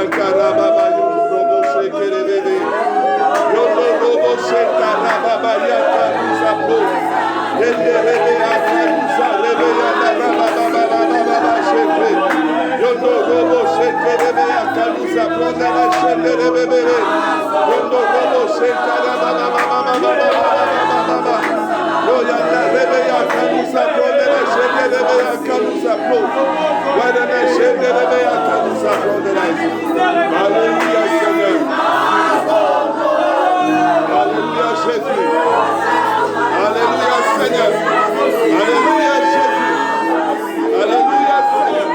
Shakarababa Robo Shekerebe. Yondo Robo Shekarababa Yaka Musapro. Yenderebe Akarusa Rebe Yandarababa Shekre. Yondo Robo Shekerebe Akarusa Prondala Shenderebe. Yondo Robo Shekarababa. Yoyanda Rebe Akarusa Prondala Shenderebe Akarusa Pro. Wadana Shenderebe Akarusa Prondala. Alléluia Seigneur. Alléluia Jésus. Alléluia Seigneur. Alléluia Jésus. Alléluia Seigneur.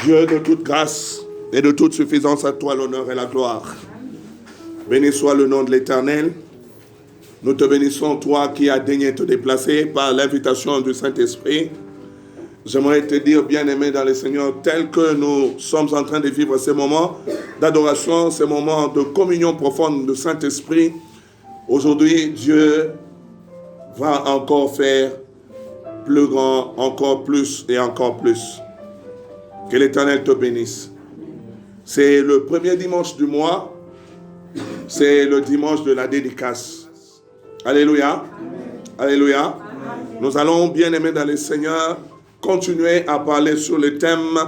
Dieu de toute grâce et de toute suffisance, à toi l'honneur et la gloire. Béni soit le nom de l'Éternel. Nous te bénissons, toi qui as daigné te déplacer par l'invitation du Saint-Esprit. J'aimerais te dire, bien-aimé dans le Seigneur, tel que nous sommes en train de vivre ces moments d'adoration, ces moments de communion profonde du Saint-Esprit, aujourd'hui, Dieu va encore faire plus grand, encore plus et encore plus. Que l'Éternel te bénisse. C'est le premier dimanche du mois. C'est le dimanche de la dédicace. Alléluia. Alléluia. Nous allons, bien aimés dans le Seigneur, continuer à parler sur le thème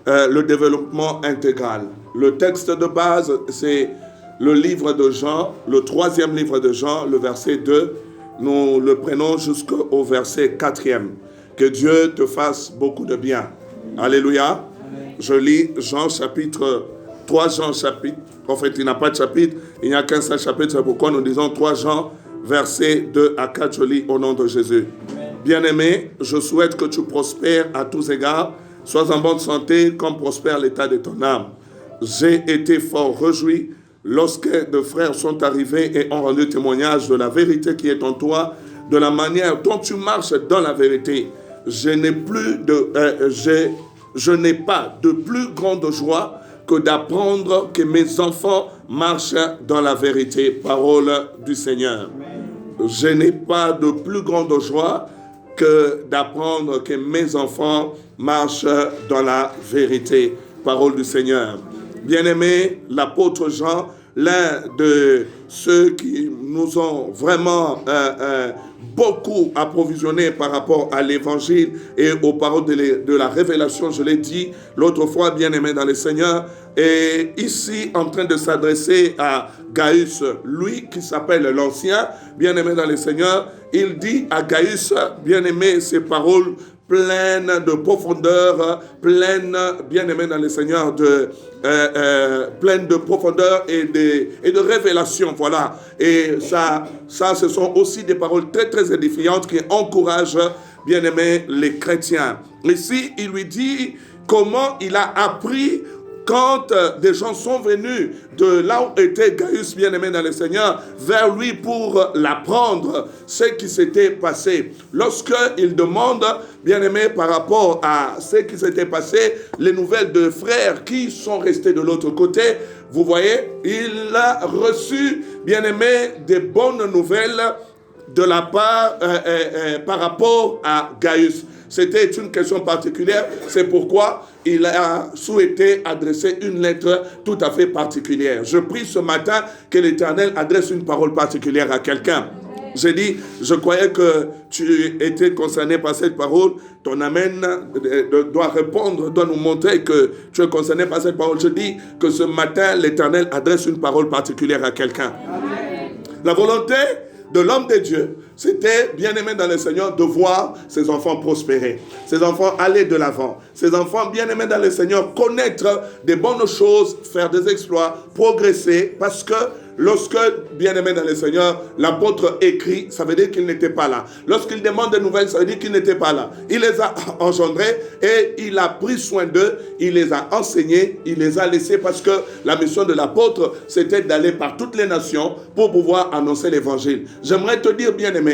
le développement intégral. Le texte de base, c'est le livre de Jean, le 3e livre de Jean, le verset 2. Nous le prenons jusqu'au verset 4e. Que Dieu te fasse beaucoup de bien. Alléluia. Je lis Jean chapitre 3 Jean chapitre. En fait, il n'y a pas de chapitre, il n'y a qu'un seul chapitre. C'est pourquoi nous disons 3 Jean, versets 2 à 4. Je lis au nom de Jésus. Bien-aimé, je souhaite que tu prospères à tous égards. Sois en bonne santé comme prospère l'état de ton âme. J'ai été fort réjoui lorsque deux frères sont arrivés et ont rendu témoignage de la vérité qui est en toi, de la manière dont tu marches dans la vérité. Je n'ai pas de plus grande joie que d'apprendre que mes enfants marchent dans la vérité. Parole du Seigneur. Je n'ai pas de plus grande joie que d'apprendre que mes enfants marchent dans la vérité. Parole du Seigneur. Bien-aimé, l'apôtre Jean, l'un de ceux qui nous ont vraiment beaucoup approvisionné par rapport à l'évangile et aux paroles de la révélation, je l'ai dit l'autre fois, bien-aimé dans le Seigneur, et ici en train de s'adresser à Gaius, lui qui s'appelle l'ancien, bien-aimé dans le Seigneur, il dit à Gaius, bien-aimé, ces paroles pleine de profondeur, pleine, bien-aimé dans le Seigneur, pleine de profondeur et de révélation, voilà. Et ça, ce sont aussi des paroles très, très édifiantes qui encouragent, bien-aimé, les chrétiens. Ici, il lui dit comment il a appris quand des gens sont venus de là où était Gaius, bien-aimé dans le Seigneur, vers lui pour l'apprendre ce qui s'était passé. Lorsqu'il demande, bien-aimé, par rapport à ce qui s'était passé, les nouvelles de frères qui sont restés de l'autre côté, vous voyez, il a reçu, bien-aimé, des bonnes nouvelles de la part, par rapport à Gaius. C'était une question particulière, c'est pourquoi il a souhaité adresser une lettre tout à fait particulière. Je prie ce matin que l'Éternel adresse une parole particulière à quelqu'un. J'ai dit, je croyais que tu étais concerné par cette parole. Ton amen doit répondre, doit nous montrer que tu es concerné par cette parole. Je dis que ce matin, l'Éternel adresse une parole particulière à quelqu'un. Amen. La volonté de l'homme de Dieu, c'était, bien-aimé dans le Seigneur, de voir ses enfants prospérer, ses enfants aller de l'avant, ses enfants, bien-aimés dans le Seigneur, connaître des bonnes choses, faire des exploits, progresser, parce que lorsque, bien-aimé dans le Seigneur, l'apôtre écrit, ça veut dire qu'il n'était pas là. Lorsqu'il demande des nouvelles, ça veut dire qu'il n'était pas là. Il les a engendrés et il a pris soin d'eux, il les a enseignés, il les a laissés parce que la mission de l'apôtre, c'était d'aller par toutes les nations pour pouvoir annoncer l'évangile. J'aimerais te dire, bien-aimé,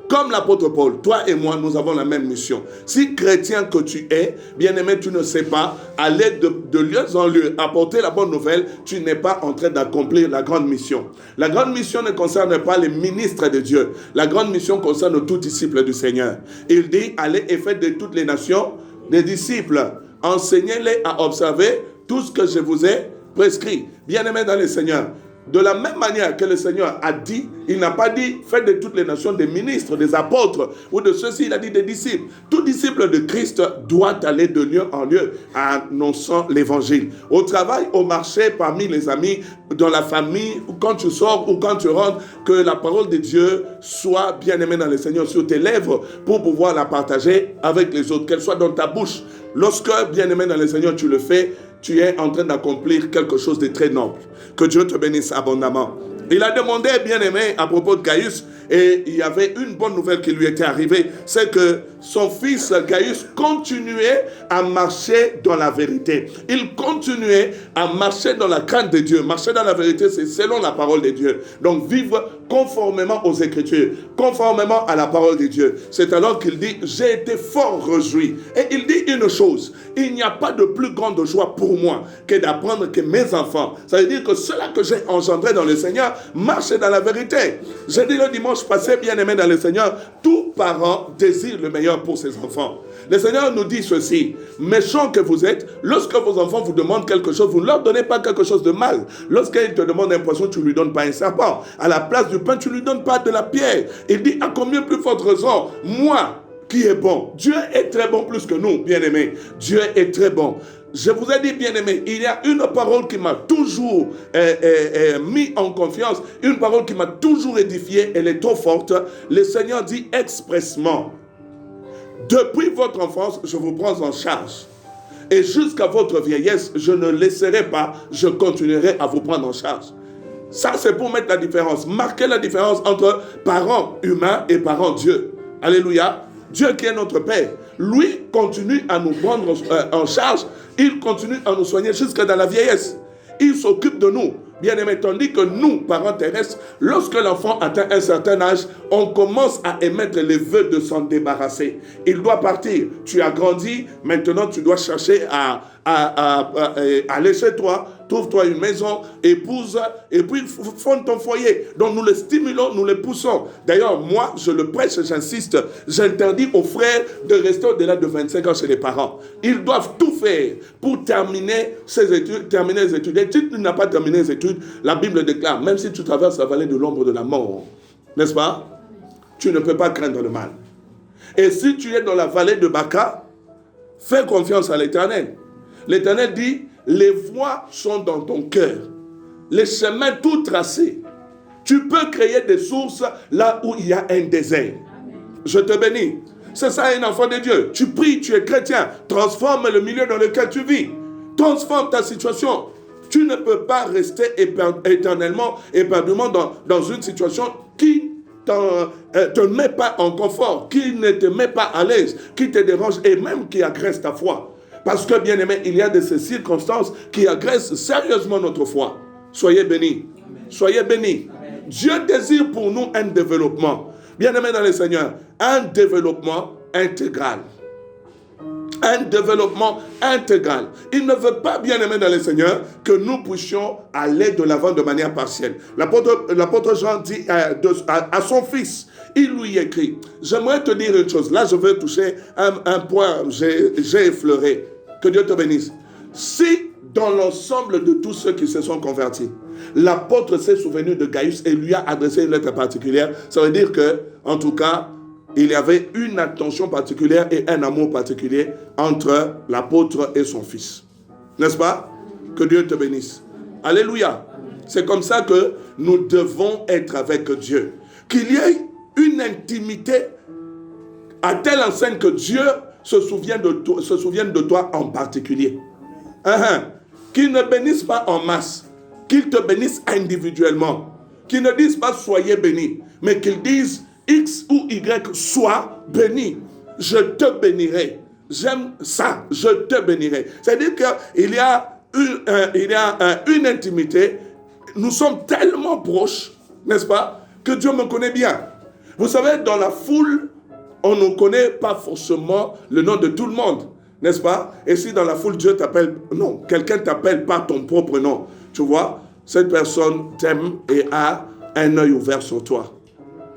comme l'apôtre Paul, toi et moi, nous avons la même mission. Si chrétien que tu es, bien-aimé, tu ne sais pas, aller de lieu en lieu, apporter la bonne nouvelle, tu n'es pas en train d'accomplir la grande mission. La grande mission ne concerne pas les ministres de Dieu. La grande mission concerne tout disciple du Seigneur. Il dit, allez et faites de toutes les nations des disciples. Enseignez-les à observer tout ce que je vous ai prescrit. Bien-aimé dans le Seigneur. De la même manière que le Seigneur a dit, il n'a pas dit faites de toutes les nations des ministres, des apôtres ou de ceux-ci, il a dit des disciples. Tout disciple de Christ doit aller de lieu en lieu annonçant l'évangile. Au travail, au marché, parmi les amis, dans la famille, quand tu sors ou quand tu rentres, que la parole de Dieu soit bien aimée dans le Seigneur sur tes lèvres pour pouvoir la partager avec les autres, qu'elle soit dans ta bouche. Lorsque, bien aimé dans le Seigneur, tu le fais, tu es en train d'accomplir quelque chose de très noble. Que Dieu te bénisse abondamment. Il a demandé, bien aimé, à propos de Gaius, et il y avait une bonne nouvelle qui lui était arrivée, c'est que son fils Gaius continuait à marcher dans la vérité. Il continuait à marcher dans la crainte de Dieu. Marcher dans la vérité, c'est selon la parole de Dieu. Donc vivre conformément aux Écritures, conformément à la parole de Dieu. C'est alors qu'il dit, j'ai été fort réjoui. Et il dit une chose, il n'y a pas de plus grande joie pour moi que d'apprendre que mes enfants, ça veut dire que ceux-là que j'ai engendrés dans le Seigneur, marchent dans la vérité. J'ai dit le dimanche passé, bien-aimé dans le Seigneur, tout parent désire le meilleur pour ses enfants. Le Seigneur nous dit ceci, méchants que vous êtes, lorsque vos enfants vous demandent quelque chose, vous ne leur donnez pas quelque chose de mal. Lorsqu'ils te demandent un poisson, tu ne lui donnes pas un serpent. À la place du pain, tu ne lui donnes pas de la pierre. Il dit, à combien plus forte raison, moi, qui est bon. Dieu est très bon plus que nous, bien-aimés. Dieu est très bon. Je vous ai dit, bien-aimés, il y a une parole qui m'a toujours mis en confiance, une parole qui m'a toujours édifié, elle est trop forte. Le Seigneur dit expressement, depuis votre enfance, je vous prends en charge. Et jusqu'à votre vieillesse, je ne laisserai pas, je continuerai à vous prendre en charge. Ça, c'est pour mettre la différence, marquer la différence entre parents humains et parents Dieu. Alléluia. Dieu qui est notre Père, lui continue à nous prendre en charge, il continue à nous soigner jusqu'à dans la vieillesse. Il s'occupe de nous, bien aimés, tandis que nous, parents terrestres, lorsque l'enfant atteint un certain âge, on commence à émettre les vœux de s'en débarrasser. Il doit partir. Tu as grandi, maintenant tu dois chercher à aller chez toi, trouve-toi une maison, épouse, et puis fonde ton foyer. Donc nous le stimulons, nous le poussons. D'ailleurs, moi, je le prêche, j'insiste, j'interdis aux frères de rester au-delà de 25 ans chez les parents. Ils doivent tout faire pour terminer ses études, terminer les études. Et si tu n'as pas terminé les études, la Bible déclare, même si tu traverses la vallée de l'ombre de la mort, n'est-ce pas? Tu ne peux pas craindre le mal. Et si tu es dans la vallée de Baca, fais confiance à l'Éternel. L'Éternel dit, les voies sont dans ton cœur, les chemins tout tracés. Tu peux créer des sources là où il y a un désert. Je te bénis. C'est ça un enfant de Dieu. Tu pries, tu es chrétien. Transforme le milieu dans lequel tu vis. Transforme ta situation. Tu ne peux pas rester éternellement, éperdument dans une situation qui te met pas en confort, qui ne te met pas à l'aise, qui te dérange et même qui agresse ta foi. Parce que, bien aimé, il y a de ces circonstances qui agressent sérieusement notre foi. Soyez bénis. Amen. Soyez bénis. Amen. Dieu désire pour nous un développement. Bien aimé dans le Seigneur, un développement intégral. Un développement intégral. Il ne veut pas, bien aimé dans le Seigneur, que nous puissions aller de l'avant de manière partielle. L'apôtre Jean dit à son fils, il lui écrit, j'aimerais te dire une chose. Là, je veux toucher un point, j'ai effleuré. Que Dieu te bénisse. Si dans l'ensemble de tous ceux qui se sont convertis, l'apôtre s'est souvenu de Gaius et lui a adressé une lettre particulière, ça veut dire que, en tout cas, il y avait une attention particulière et un amour particulier entre l'apôtre et son fils. N'est-ce pas? Que Dieu te bénisse. Alléluia. C'est comme ça que nous devons être avec Dieu. Qu'il y ait une intimité à telle enseigne que Dieu se souvienne de toi en particulier. Qu'il ne bénisse pas en masse, qu'il te bénisse individuellement. Qu'il ne dise pas soyez bénis, mais qu'il dise X ou Y sois béni. Je te bénirai. J'aime ça, je te bénirai. C'est-à-dire qu'il y a une intimité. Nous sommes tellement proches, n'est-ce pas, que Dieu me connaît bien. Vous savez, dans la foule, on ne connaît pas forcément le nom de tout le monde, n'est-ce pas? Et si dans la foule, Dieu t'appelle, non, quelqu'un t'appelle par ton propre nom, tu vois, cette personne t'aime et a un œil ouvert sur toi.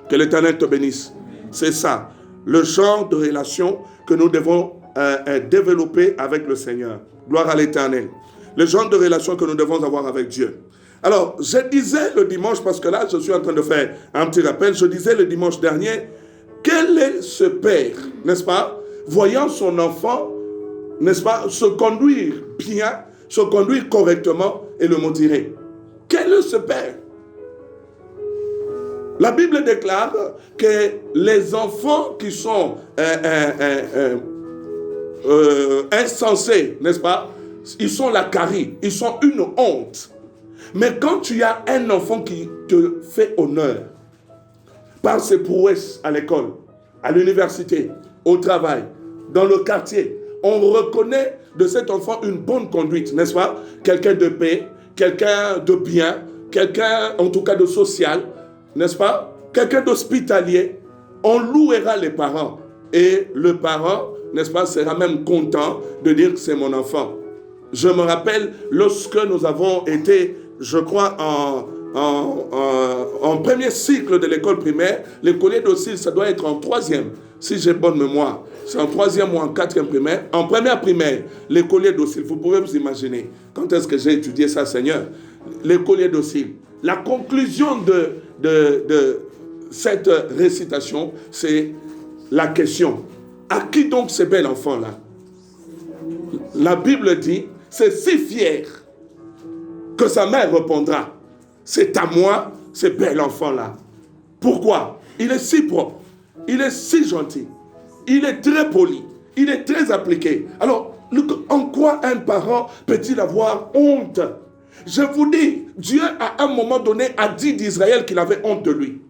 Que l'Éternel te bénisse. C'est ça, le genre de relation que nous devons développer avec le Seigneur. Gloire à l'Éternel. Le genre de relation que nous devons avoir avec Dieu. Alors, je disais le dimanche, parce que là, je suis en train de faire un petit rappel, je disais le dimanche dernier, quel est ce père, n'est-ce pas, voyant son enfant, n'est-ce pas, se conduire bien, se conduire correctement et le motiver. Quel est ce père? La Bible déclare que les enfants qui sont insensés, n'est-ce pas, ils sont la carie, ils sont une honte. Mais quand tu as un enfant qui te fait honneur par ses prouesses à l'école, à l'université, au travail, dans le quartier, on reconnaît de cet enfant une bonne conduite, n'est-ce pas? Quelqu'un de paix, quelqu'un de bien, quelqu'un en tout cas de social, n'est-ce pas? Quelqu'un d'hospitalier. On louera les parents. Et le parent, n'est-ce pas, sera même content de dire que c'est mon enfant. Je me rappelle lorsque nous avons été, je crois, en premier cycle de l'école primaire, l'écolier d'Ocille, ça doit être en troisième, si j'ai bonne mémoire. C'est en troisième ou en quatrième primaire. En première primaire, l'écolier d'Ocille, vous pouvez vous imaginer. Quand est-ce que j'ai étudié ça, Seigneur? L'écolier d'Ocille. La conclusion de cette récitation, c'est la question. À qui donc ce bel enfant-là? La Bible dit, c'est si fier que sa mère répondra, c'est à moi ce bel enfant-là. Pourquoi? Il est si propre, il est si gentil, il est très poli, il est très appliqué. Alors, en quoi un parent peut-il avoir honte? Je vous dis, Dieu à un moment donné a dit d'Israël qu'il avait honte de lui.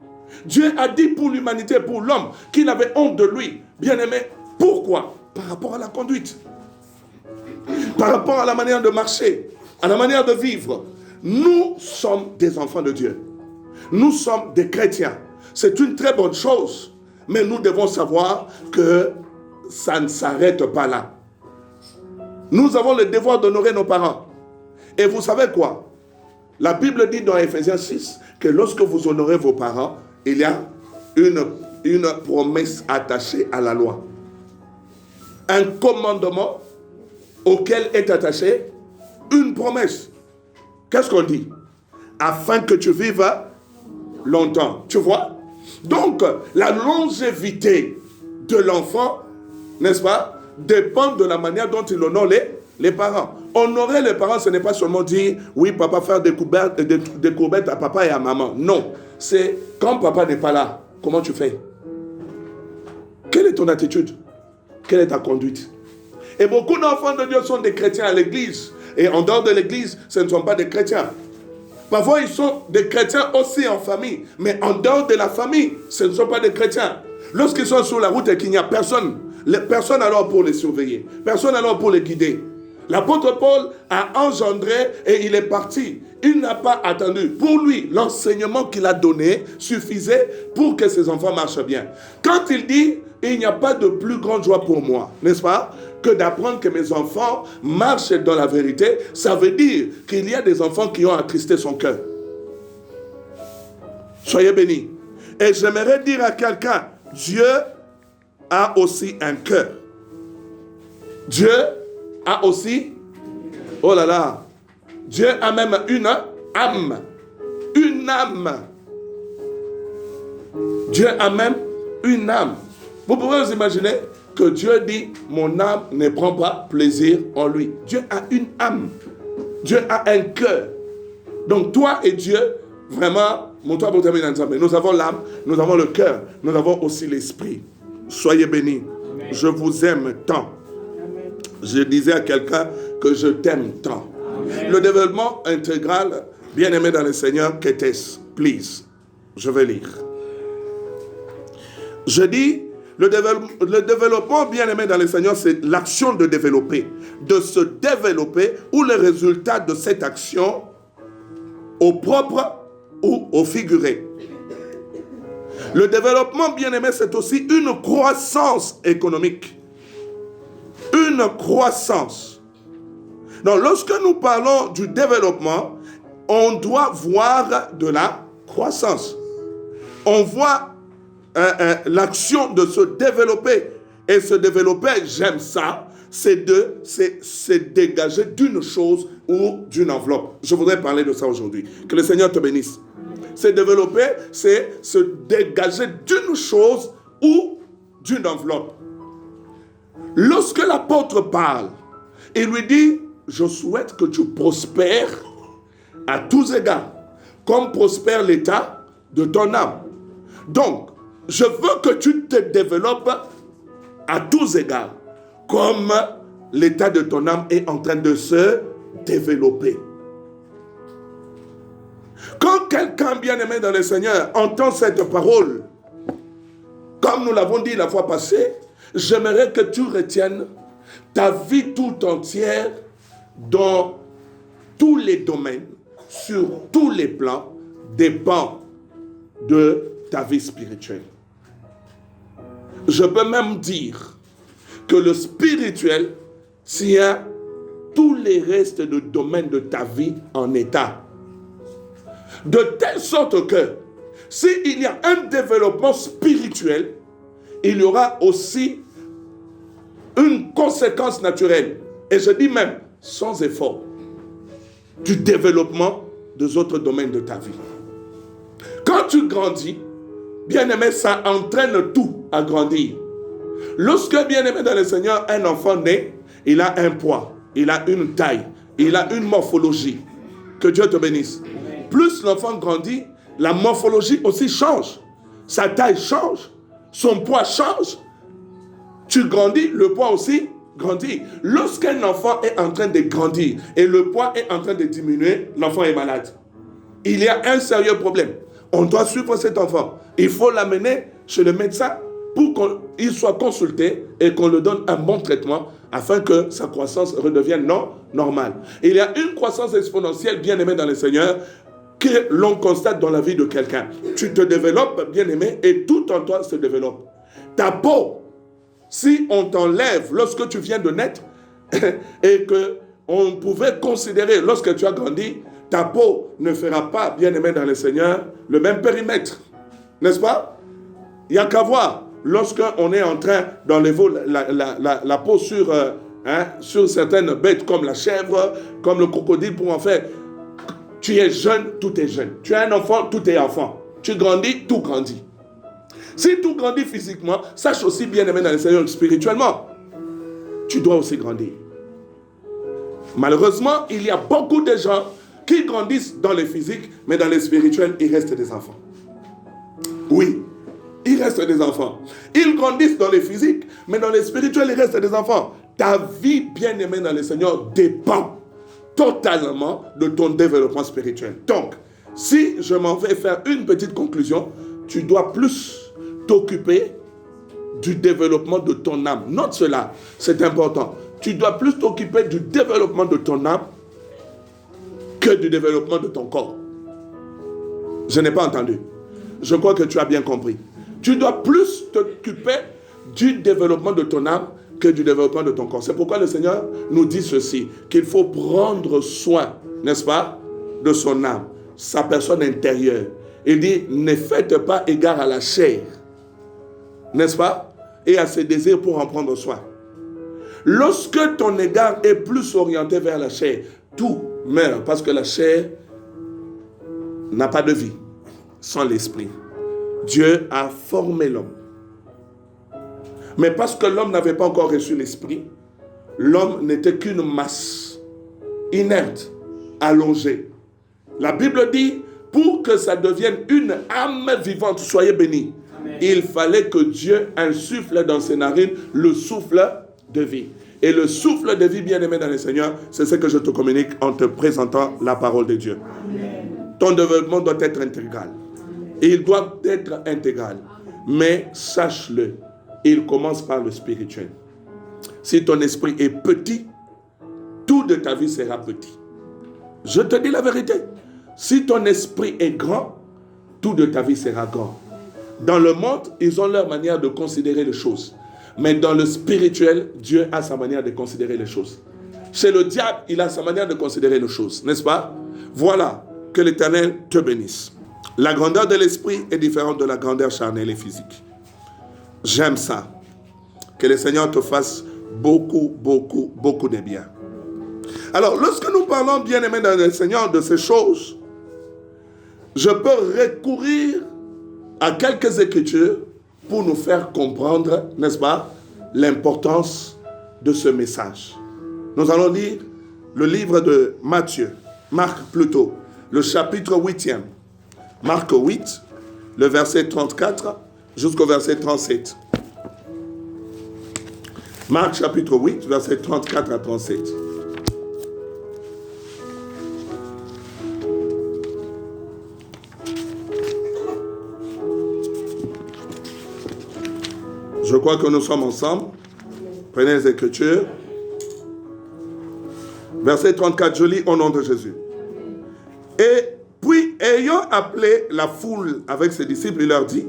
Dieu a dit pour l'humanité, pour l'homme, qu'il avait honte de lui. Bien-aimé, pourquoi? Par rapport à la conduite, par rapport à la manière de marcher, à la manière de vivre. Nous sommes des enfants de Dieu. Nous sommes des chrétiens. C'est une très bonne chose, mais nous devons savoir que ça ne s'arrête pas là. Nous avons le devoir d'honorer nos parents. Et vous savez quoi? La Bible dit dans Ephésiens 6 que lorsque vous honorez vos parents, il y a une promesse attachée à la loi. Un commandement auquel est attachée une promesse. Qu'est-ce qu'on dit? Afin que tu vives longtemps. Tu vois? Donc, la longévité de l'enfant, n'est-ce pas, dépend de la manière dont il honore les parents. Honorer les parents, ce n'est pas seulement dire, oui, papa, faire des courbettes à papa et à maman. Non. C'est quand papa n'est pas là, comment tu fais? Quelle est ton attitude? Quelle est ta conduite? Et beaucoup d'enfants de Dieu sont des chrétiens à l'église. Et en dehors de l'église, ce ne sont pas des chrétiens. Parfois, ils sont des chrétiens aussi en famille. Mais en dehors de la famille, ce ne sont pas des chrétiens. Lorsqu'ils sont sur la route et qu'il n'y a personne, personne alors pour les surveiller. Personne alors pour les guider. L'apôtre Paul a engendré et il est parti. Il n'a pas attendu. Pour lui, l'enseignement qu'il a donné suffisait pour que ses enfants marchent bien. Quand il dit, il n'y a pas de plus grande joie pour moi, n'est-ce pas, que d'apprendre que mes enfants marchent dans la vérité, ça veut dire qu'il y a des enfants qui ont attristé son cœur. Soyez bénis. Et j'aimerais dire à quelqu'un, Dieu a aussi un cœur. Dieu a aussi, oh là là, Dieu a même une âme. Une âme. Dieu a même une âme. Vous pouvez vous imaginer que Dieu dit, mon âme ne prend pas plaisir en lui. Dieu a une âme. Dieu a un cœur. Donc toi et Dieu, vraiment, nous avons l'âme, nous avons le cœur, nous avons aussi l'esprit. Soyez bénis. Amen. Je vous aime tant. Amen. Je disais à quelqu'un que je t'aime tant. Amen. Le développement intégral, bien aimé dans le Seigneur, qu'était-ce? Please. Je vais lire. Je dis, le développement, bien aimé dans le Seigneur, c'est l'action de développer. De se développer ou le résultat de cette action au propre ou au figuré. Le développement, bien aimé, c'est aussi une croissance économique. Une croissance. Donc, lorsque nous parlons du développement, on doit voir de la croissance. On voit l'action de se développer. Et se développer, j'aime ça, c'est dégager d'une chose ou d'une enveloppe. Je voudrais parler de ça aujourd'hui. Que le Seigneur te bénisse. Se développer, c'est se dégager d'une chose ou d'une enveloppe. Lorsque l'apôtre parle, il lui dit, je souhaite que tu prospères à tous égards, comme prospère l'état de ton âme. Donc, je veux que tu te développes à tous égards, comme l'état de ton âme est en train de se développer. Quand quelqu'un bien-aimé dans le Seigneur entend cette parole, comme nous l'avons dit la fois passée, j'aimerais que tu retiennes ta vie tout entière dans tous les domaines, sur tous les plans, dépend de ta vie spirituelle. Je peux même dire que le spirituel tient tous les restes de domaines de ta vie en état. De telle sorte que s'il y a un développement spirituel, il y aura aussi une conséquence naturelle. Et je dis même, sans effort, du développement des autres domaines de ta vie. Quand tu grandis, bien-aimé, ça entraîne tout à grandir. Lorsque, bien aimé dans le Seigneur, un enfant naît, il a un poids, il a une taille, il a une morphologie. Que Dieu te bénisse. Plus l'enfant grandit, la morphologie aussi change. Sa taille change, son poids change. Tu grandis, le poids aussi grandit. Lorsqu'un enfant est en train de grandir et le poids est en train de diminuer, l'enfant est malade. Il y a un sérieux problème. On doit suivre cet enfant. Il faut l'amener chez le médecin pour qu'il soit consulté et qu'on lui donne un bon traitement afin que sa croissance redevienne normale. Il y a une croissance exponentielle, bien aimé dans le Seigneur, que l'on constate dans la vie de quelqu'un. Tu te développes, bien aimé, et tout en toi se développe. Ta peau, si on t'enlève lorsque tu viens de naître et qu'on pouvait considérer lorsque tu as grandi, ta peau ne fera pas, bien aimé dans le Seigneur, le même périmètre. N'est-ce pas? Il n'y a qu'à voir. Lorsqu'on est en train d'enlever la peau sur certaines bêtes comme la chèvre, comme le crocodile pour en faire. Tu es jeune, tout est jeune. Tu es un enfant, tout est enfant. Tu grandis, tout grandit. Si tout grandit physiquement, sache aussi, bien aimé dans le Seigneur, spirituellement, tu dois aussi grandir. Malheureusement, il y a beaucoup de gens qui grandissent dans le physique, mais dans le spirituel, ils restent des enfants. Oui, ils restent des enfants. Ils grandissent dans le physique, mais dans le spirituel, ils restent des enfants. Ta vie, bien aimée dans le Seigneur, dépend totalement de ton développement spirituel. Donc, si je m'en vais faire une petite conclusion, tu dois plus t'occuper du développement de ton âme. Note cela, c'est important. Tu dois plus t'occuper du développement de ton âme que du développement de ton corps. Je n'ai pas entendu. Je crois que tu as bien compris. Tu dois plus t'occuper du développement de ton âme que du développement de ton corps. C'est pourquoi le Seigneur nous dit ceci, qu'il faut prendre soin, n'est-ce pas, de son âme, sa personne intérieure. Il dit, ne faites pas égard à la chair, n'est-ce pas, et à ses désirs pour en prendre soin. Lorsque ton égard est plus orienté vers la chair, tout meurt parce que la chair n'a pas de vie sans l'esprit. Dieu a formé l'homme. Mais parce que l'homme n'avait pas encore reçu l'esprit, l'homme n'était qu'une masse inerte, allongée. La Bible dit, pour que ça devienne une âme vivante, soyez bénis. Amen. Il fallait que Dieu insuffle dans ses narines le souffle de vie. Et le souffle de vie, bien-aimé dans le Seigneur, c'est ce que je te communique en te présentant la parole de Dieu. Amen. Ton développement doit être intégral. Il doit être intégral. Mais sache-le, il commence par le spirituel. Si ton esprit est petit, tout de ta vie sera petit. Je te dis la vérité. Si ton esprit est grand, tout de ta vie sera grand. Dans le monde, ils ont leur manière de considérer les choses. Mais dans le spirituel, Dieu a sa manière de considérer les choses. Chez le diable, il a sa manière de considérer les choses, n'est-ce pas? Voilà, que l'Éternel te bénisse. La grandeur de l'esprit est différente de la grandeur charnelle et physique. J'aime ça. Que le Seigneur te fasse beaucoup, beaucoup, beaucoup de bien. Alors, lorsque nous parlons, bien-aimés dans le Seigneur, de ces choses, je peux recourir à quelques écritures pour nous faire comprendre, n'est-ce pas, l'importance de ce message. Nous allons lire le livre de Marc plutôt, le chapitre 8e. Marc 8, le verset 34 jusqu'au verset 37. Marc chapitre 8, verset 34 à 37. Je crois que nous sommes ensemble. Prenez les Écritures. Verset 34, je lis au nom de Jésus. Et puis, ayant appelé la foule avec ses disciples, il leur dit,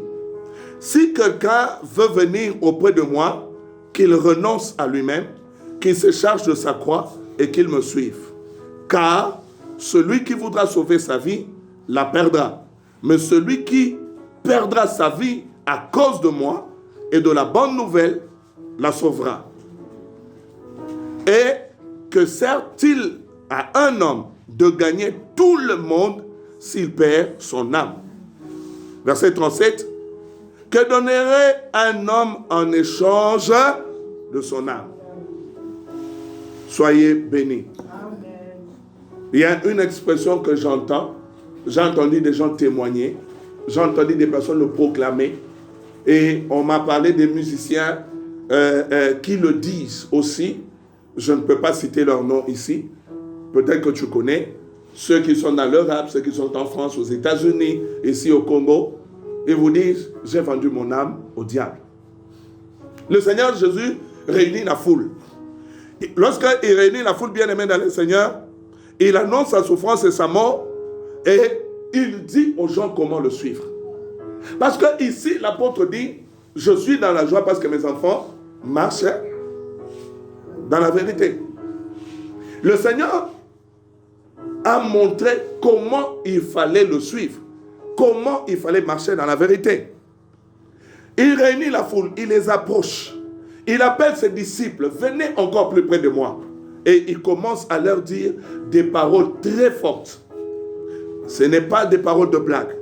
si quelqu'un veut venir auprès de moi, qu'il renonce à lui-même, qu'il se charge de sa croix et qu'il me suive. Car celui qui voudra sauver sa vie, la perdra. Mais celui qui perdra sa vie à cause de moi et de la bonne nouvelle, la sauvera. Et que sert-il à un homme de gagner tout le monde s'il perd son âme? Verset 37. Que donnerait un homme en échange de son âme? Soyez bénis. Il y a une expression que j'entends. J'ai entendu des gens témoigner. J'ai entendu des personnes le proclamer. Et on m'a parlé des musiciens qui le disent aussi. Je ne peux pas citer leur nom ici. Peut-être que tu connais. Ceux qui sont dans l'Europe, ceux qui sont en France, aux États-Unis, ici au Congo. Ils vous disent, j'ai vendu mon âme au diable. Le Seigneur Jésus réunit la foule. Lorsqu'il réunit la foule bien-aimée dans le Seigneur, il annonce sa souffrance et sa mort et il dit aux gens comment le suivre. Parce que ici, l'apôtre dit, je suis dans la joie parce que mes enfants marchent dans la vérité. Le Seigneur a montré comment il fallait le suivre, comment il fallait marcher dans la vérité. Il réunit la foule, il les approche, il appelle ses disciples, venez encore plus près de moi. Et il commence à leur dire des paroles très fortes. Ce n'est pas des paroles de blague.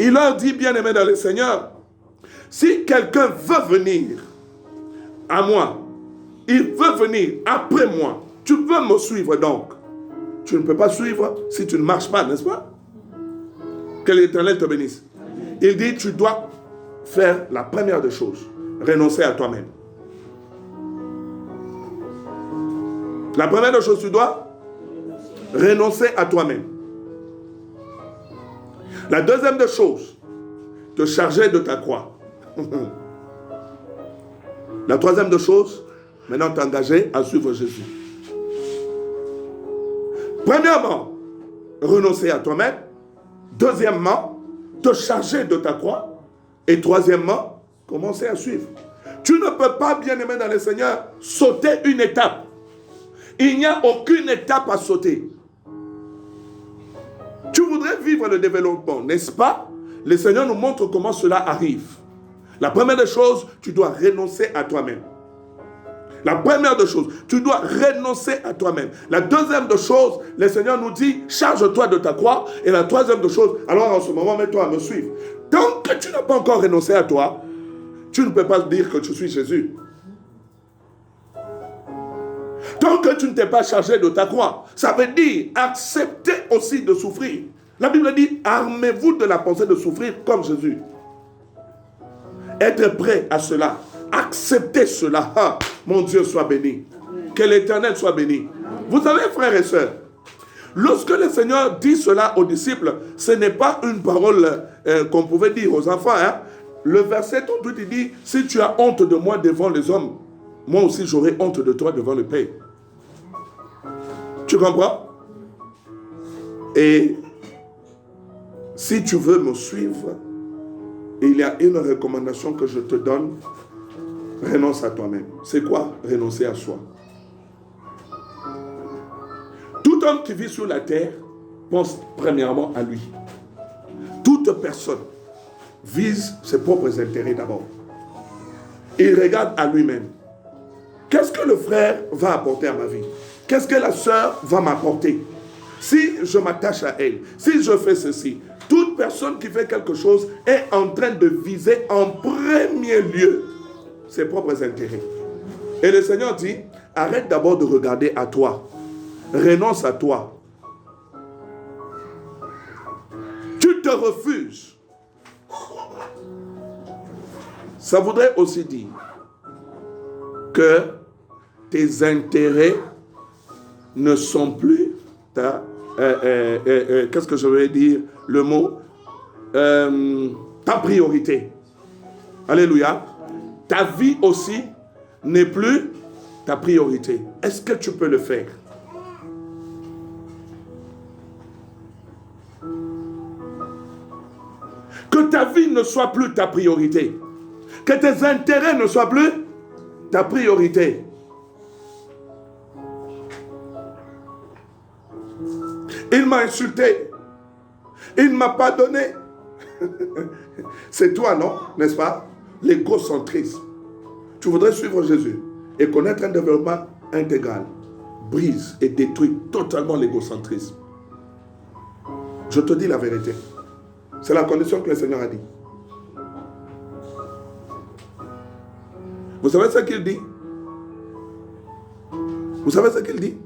Il leur dit, bien-aimés dans le Seigneur, si quelqu'un veut venir à moi, il veut venir après moi, tu veux me suivre donc. Tu ne peux pas suivre si tu ne marches pas, n'est-ce pas? Que l'Éternel te bénisse. Il dit, tu dois faire la première des choses, renoncer à toi-même. La première des choses, tu dois renoncer à toi-même. La deuxième des choses, te charger de ta croix. La troisième des choses, maintenant t'engager à suivre Jésus. Premièrement, renoncer à toi-même. Deuxièmement, te charger de ta croix. Et troisièmement, commencer à suivre. Tu ne peux pas, bien-aimé dans le Seigneur, sauter une étape. Il n'y a aucune étape à sauter. Tu voudrais vivre le développement, n'est-ce pas? Le Seigneur nous montre comment cela arrive. La première des choses, tu dois renoncer à toi-même. La première des choses, tu dois renoncer à toi-même. La deuxième des choses, le Seigneur nous dit, charge-toi de ta croix. Et la troisième des choses, alors en ce moment, mets-toi à me suivre. Tant que tu n'as pas encore renoncé à toi, tu ne peux pas dire que tu suis Jésus. Tant que tu ne t'es pas chargé de ta croix, ça veut dire accepter aussi de souffrir. La Bible dit, armez-vous de la pensée de souffrir comme Jésus. Être prêt à cela. Accepter cela. Ah, mon Dieu soit béni. Que l'Éternel soit béni. Vous savez, frères et sœurs, lorsque le Seigneur dit cela aux disciples, ce n'est pas une parole qu'on pouvait dire aux enfants. Hein? Le verset 38, il dit, si tu as honte de moi devant les hommes, moi aussi j'aurai honte de toi devant le Père. Tu comprends? Et si tu veux me suivre, il y a une recommandation que je te donne. Renonce à toi-même. C'est quoi renoncer à soi? Tout homme qui vit sur la terre pense premièrement à lui. Toute personne vise ses propres intérêts d'abord. Il regarde à lui-même. Qu'est-ce que le frère va apporter à ma vie? Qu'est-ce que la sœur va m'apporter? Si je m'attache à elle, si je fais ceci, toute personne qui fait quelque chose est en train de viser en premier lieu ses propres intérêts. Et le Seigneur dit, arrête d'abord de regarder à toi. Renonce à toi. Tu te refuses. Ça voudrait aussi dire que tes intérêts ne sont plus qu'est-ce que je vais dire le mot ta priorité. Alléluia. Ta vie aussi n'est plus ta priorité. Est-ce que tu peux le faire? Que ta vie ne soit plus ta priorité. Que tes intérêts ne soient plus ta priorité. Il m'a insulté. Il ne m'a pas donné. C'est toi, non? N'est-ce pas? L'égocentrisme. Tu voudrais suivre Jésus et connaître un développement intégral. Brise et détruit totalement l'égocentrisme. Je te dis la vérité. C'est la condition que le Seigneur a dit. Vous savez ce qu'il dit? Vous savez ce qu'il dit?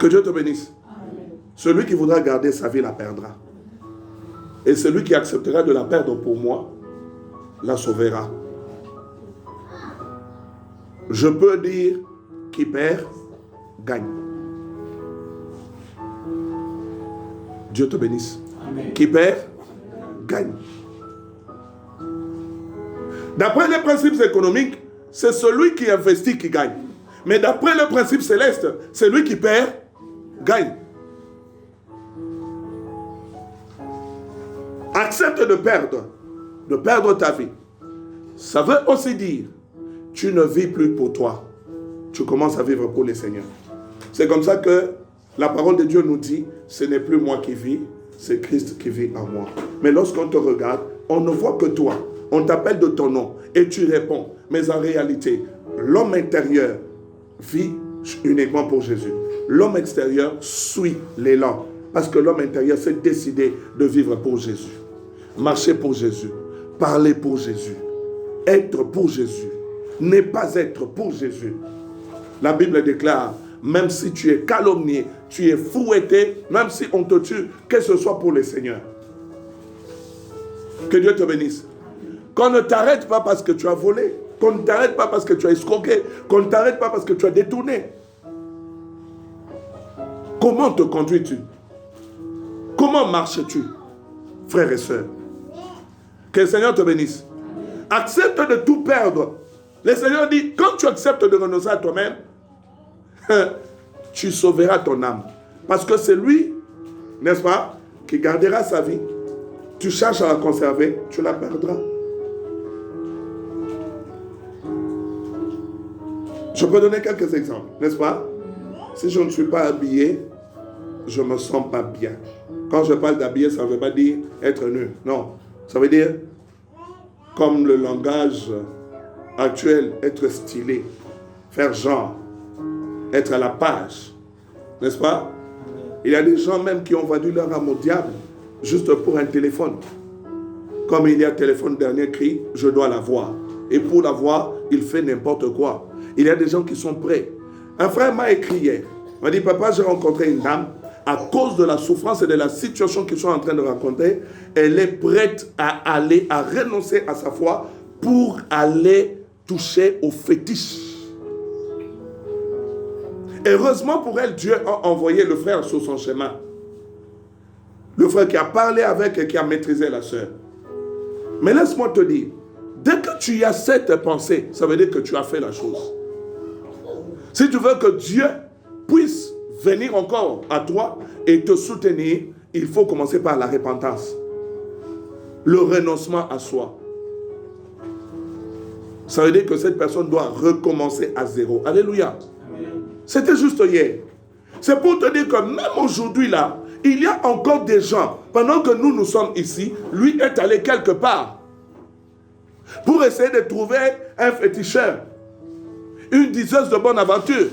Que Dieu te bénisse. Amen. Celui qui voudra garder sa vie la perdra. Et celui qui acceptera de la perdre pour moi, la sauvera. Je peux dire, qui perd, gagne. Dieu te bénisse. Amen. Qui perd, gagne. D'après les principes économiques, c'est celui qui investit qui gagne. Mais d'après le principe céleste, celui qui perd, gagne. Accepte de perdre ta vie. Ça veut aussi dire, tu ne vis plus pour toi. Tu commences à vivre pour le Seigneur. C'est comme ça que la parole de Dieu nous dit, ce n'est plus moi qui vis, c'est Christ qui vit en moi. Mais lorsqu'on te regarde, on ne voit que toi. On t'appelle de ton nom et tu réponds. Mais en réalité, l'homme intérieur vit uniquement pour Jésus. L'homme extérieur suit l'élan. Parce que l'homme intérieur s'est décidé de vivre pour Jésus. Marcher pour Jésus. Parler pour Jésus. Être pour Jésus. Ne pas être pour Jésus. La Bible déclare, même si tu es calomnié, tu es fouetté, même si on te tue, que ce soit pour le Seigneur. Que Dieu te bénisse. Qu'on ne t'arrête pas parce que tu as volé. Qu'on ne t'arrête pas parce que tu as escroqué. Qu'on ne t'arrête pas parce que tu as détourné. Comment te conduis-tu? Comment marches-tu, frères et sœurs? Que le Seigneur te bénisse. Accepte de tout perdre. Le Seigneur dit, quand tu acceptes de renoncer à toi-même, tu sauveras ton âme. Parce que c'est lui, n'est-ce pas, qui gardera sa vie. Tu cherches à la conserver, tu la perdras. Je peux donner quelques exemples, n'est-ce pas? Si je ne suis pas habillé, je ne me sens pas bien. Quand je parle d'habiller, ça ne veut pas dire être nu. Non, ça veut dire, comme le langage actuel, être stylé, faire genre, être à la page, n'est-ce pas? Il y a des gens même qui ont vendu leur âme au diable juste pour un téléphone. Comme il y a un téléphone dernier cri, je dois l'avoir. Et pour l'avoir, il fait n'importe quoi. Il y a des gens qui sont prêts. Un frère m'a écrit hier. Il m'a dit, papa, j'ai rencontré une dame. À cause de la souffrance et de la situation qu'ils sont en train de rencontrer, elle est prête à aller, à renoncer à sa foi pour aller toucher au fétiche. Heureusement pour elle, Dieu a envoyé le frère sur son chemin. Le frère qui a parlé avec et qui a maîtrisé la sœur. Mais laisse-moi te dire, dès que tu as cette pensée, ça veut dire que tu as fait la chose. Si tu veux que Dieu puisse venir encore à toi et te soutenir, il faut commencer par la repentance. Le renoncement à soi. Ça veut dire que cette personne doit recommencer à zéro. Alléluia. C'était juste hier. C'est pour te dire que même aujourd'hui là, il y a encore des gens, pendant que nous sommes ici, lui est allé quelque part pour essayer de trouver un féticheur, une diseuse de bonne aventure,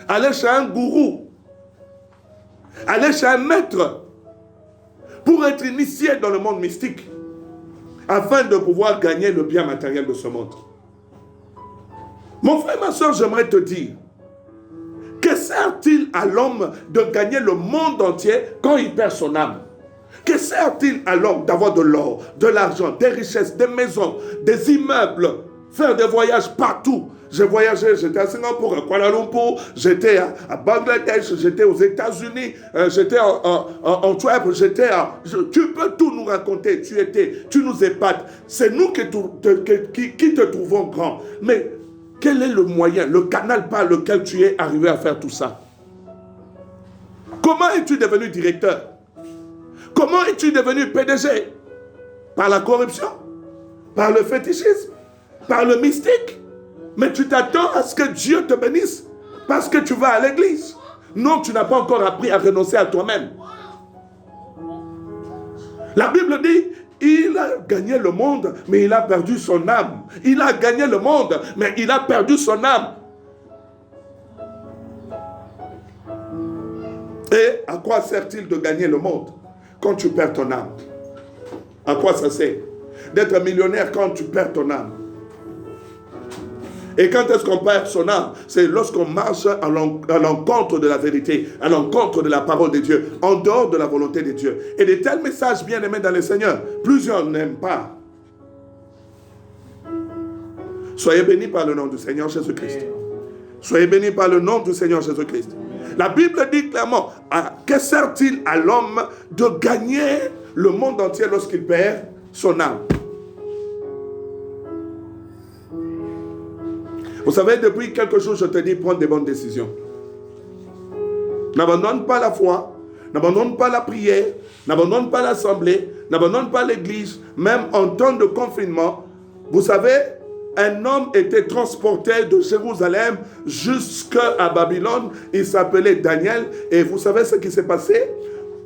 aller chez un gourou, aller chez un maître, pour être initié dans le monde mystique, afin de pouvoir gagner le bien matériel de ce monde. Mon frère, ma soeur, j'aimerais te dire, que sert-il à l'homme de gagner le monde entier quand il perd son âme? Que sert-il à l'homme d'avoir de l'or, de l'argent, des richesses, des maisons, des immeubles, faire des voyages partout? J'ai voyagé, j'étais à Singapour, à Kuala Lumpur, j'étais à Bangladesh, j'étais aux États-Unis, j'étais en Antwerp, tu peux tout nous raconter, tu nous épates. C'est nous qui te trouvons grand. Mais quel est le moyen, le canal par lequel tu es arrivé à faire tout ça? Comment es-tu devenu directeur? Comment es-tu devenu PDG? Par la corruption? Par le fétichisme? Par le mystique? Mais tu t'attends à ce que Dieu te bénisse parce que tu vas à l'église. Non, tu n'as pas encore appris à renoncer à toi-même. La Bible dit, il a gagné le monde, mais il a perdu son âme. Il a gagné le monde, mais il a perdu son âme. Et à quoi sert-il de gagner le monde quand tu perds ton âme? À quoi ça sert d'être millionnaire quand tu perds ton âme? Et quand est-ce qu'on perd son âme? C'est lorsqu'on marche à l'encontre de la vérité, à l'encontre de la parole de Dieu, en dehors de la volonté de Dieu. Et de tels messages bien aimés dans le Seigneur, plusieurs n'aiment pas. Soyez bénis par le nom du Seigneur Jésus-Christ. Soyez bénis par le nom du Seigneur Jésus-Christ. La Bible dit clairement, que sert-il à l'homme de gagner le monde entier lorsqu'il perd son âme? Vous savez, depuis quelques jours, je te dis, prends des bonnes décisions. N'abandonne pas la foi, n'abandonne pas la prière, n'abandonne pas l'assemblée, n'abandonne pas l'église, même en temps de confinement. Vous savez, un homme était transporté de Jérusalem jusqu'à Babylone. Il s'appelait Daniel. Et vous savez ce qui s'est passé?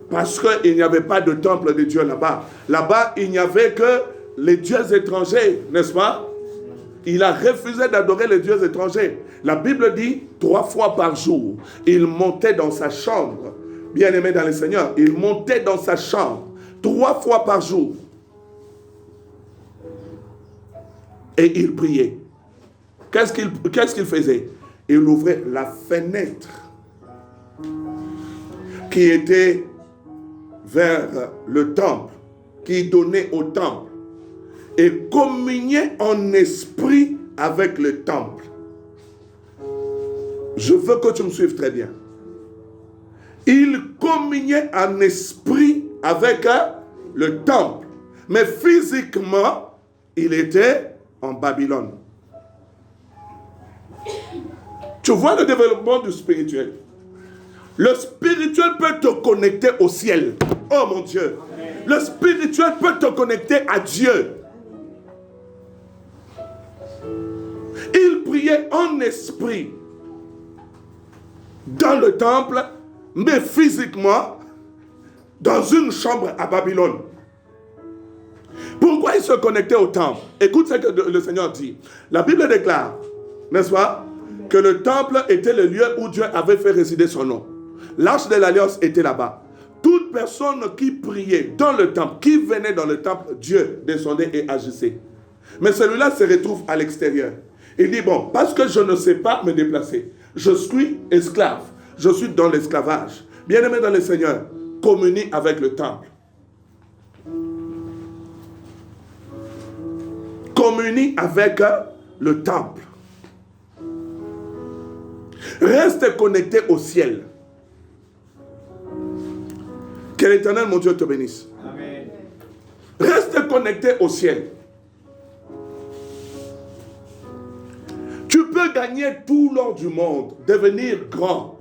Parce qu'il n'y avait pas de temple de Dieu là-bas. Là-bas, il n'y avait que les dieux étrangers, n'est-ce pas? Il a refusé d'adorer les dieux étrangers. La Bible dit 3 fois par jour, il montait dans sa chambre. Bien-aimé dans le Seigneur, il montait dans sa chambre 3 fois par jour. Et il priait. Qu'est-ce qu'il faisait? Il ouvrait la fenêtre qui était vers le temple, qui donnait au temple, et communiait en esprit avec le temple. Je veux que tu me suives très bien. Il communiait en esprit avec le temple, mais physiquement, il était en Babylone. Tu vois le développement du spirituel. Le spirituel peut te connecter au ciel. Oh mon Dieu. Amen. Le spirituel peut te connecter à Dieu. Il priait en esprit dans le temple, mais physiquement dans une chambre à Babylone. Pourquoi il se connectait au temple? Écoute ce que le Seigneur dit. La Bible déclare, n'est-ce pas, que le temple était le lieu où Dieu avait fait résider son nom. L'arche de l'alliance était là-bas. Toute personne qui priait dans le temple, qui venait dans le temple, Dieu descendait et agissait. Mais celui-là se retrouve à l'extérieur. Il dit, bon, parce que je ne sais pas me déplacer, je suis esclave, je suis dans l'esclavage. Bien-aimé dans le Seigneur, communie avec le temple. Communie avec le temple. Reste connecté au ciel. Que l'Éternel, mon Dieu, te bénisse. Amen. Reste connecté au ciel. Tu peux gagner tout l'or du monde, devenir grand,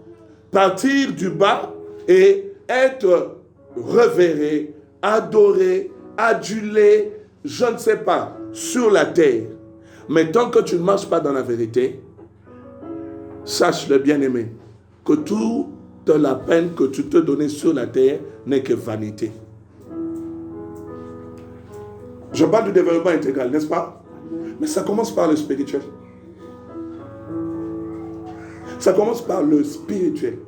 partir du bas et être révéré, adoré, adulé, je ne sais pas, sur la terre. Mais tant que tu ne marches pas dans la vérité, sache le bien-aimé, que toute la peine que tu te donnais sur la terre n'est que vanité. Je parle du développement intégral, n'est-ce pas? Mais ça commence par le spirituel. Ça commence par le spirituel.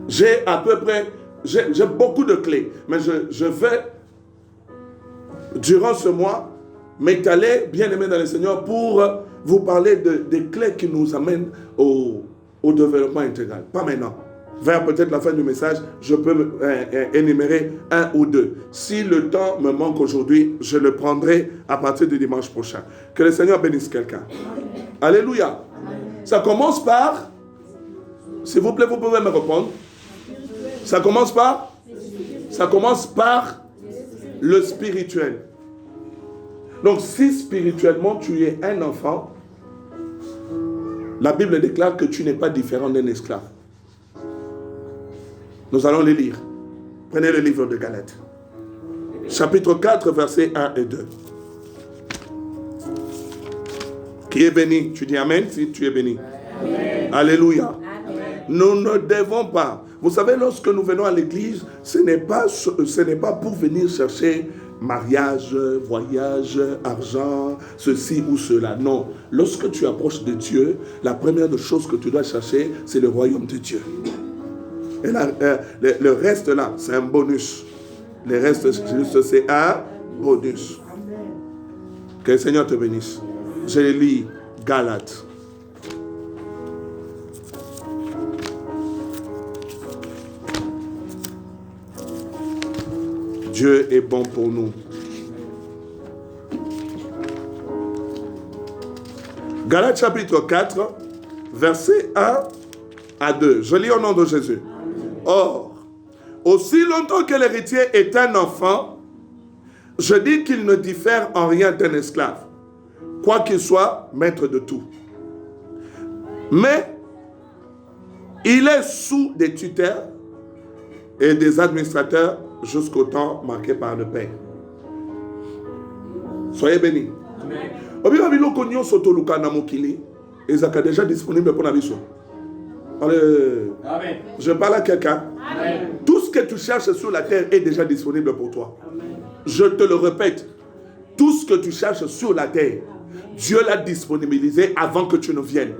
J'ai à peu près, j'ai beaucoup de clés, mais je vais, durant ce mois, m'étaler, bien aimé dans le Seigneur, pour vous parler des clés qui nous amènent au développement intégral. Pas maintenant. Vers peut-être la fin du message, je peux énumérer 1 ou 2. Si le temps me manque aujourd'hui, je le prendrai à partir du dimanche prochain. Que le Seigneur bénisse quelqu'un. Amen. Alléluia. Amen. Ça commence par, s'il vous plaît, vous pouvez me répondre. Ça commence par le spirituel. Donc, si spirituellement tu es un enfant, la Bible déclare que tu n'es pas différent d'un esclave. Nous allons les lire. Prenez le livre de Galates. Chapitre 4, versets 1 et 2. Qui est béni? Tu dis Amen si tu es béni. Amen. Alléluia. Amen. Nous ne devons pas. Vous savez, lorsque nous venons à l'église, ce n'est pas pour venir chercher mariage, voyage, argent, ceci ou cela. Non. Lorsque tu approches de Dieu, la première des choses que tu dois chercher, c'est le royaume de Dieu. Et là, le reste là, c'est un bonus. Le reste, juste, c'est un bonus. Que le Seigneur te bénisse. Je lis Galates. Dieu est bon pour nous. Galates chapitre 4, versets 1 à 2. Je lis au nom de Jésus. Or, aussi longtemps que l'héritier est un enfant, je dis qu'il ne diffère en rien d'un esclave, quoi qu'il soit maître de tout. Mais il est sous des tuteurs et des administrateurs jusqu'au temps marqué par le Père. Soyez bénis. Amen. Déjà disponible pour la mission. Amen. Je parle à quelqu'un. Tout ce que tu cherches sur la terre est déjà disponible pour toi. Amen. Je te le répète. Tout ce que tu cherches sur la terre, Dieu l'a disponibilisé avant que tu ne viennes.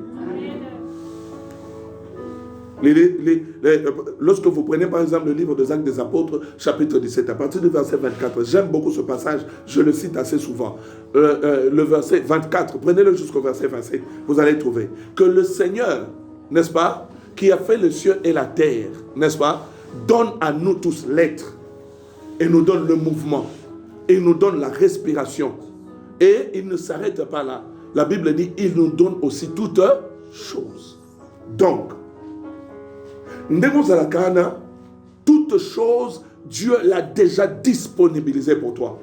Lorsque vous prenez par exemple le livre des Actes des Apôtres, chapitre 17, à partir du verset 24, j'aime beaucoup ce passage, je le cite assez souvent. Le verset 24, prenez-le jusqu'au verset 27, vous allez trouver que le Seigneur, n'est-ce pas, qui a fait le ciel et la terre, n'est-ce pas, donne à nous tous l'être, et nous donne le mouvement, et nous donne la respiration. Et il ne s'arrête pas là. La Bible dit, il nous donne aussi toutes choses. Donc, toute chose, Dieu l'a déjà disponibilisé pour toi.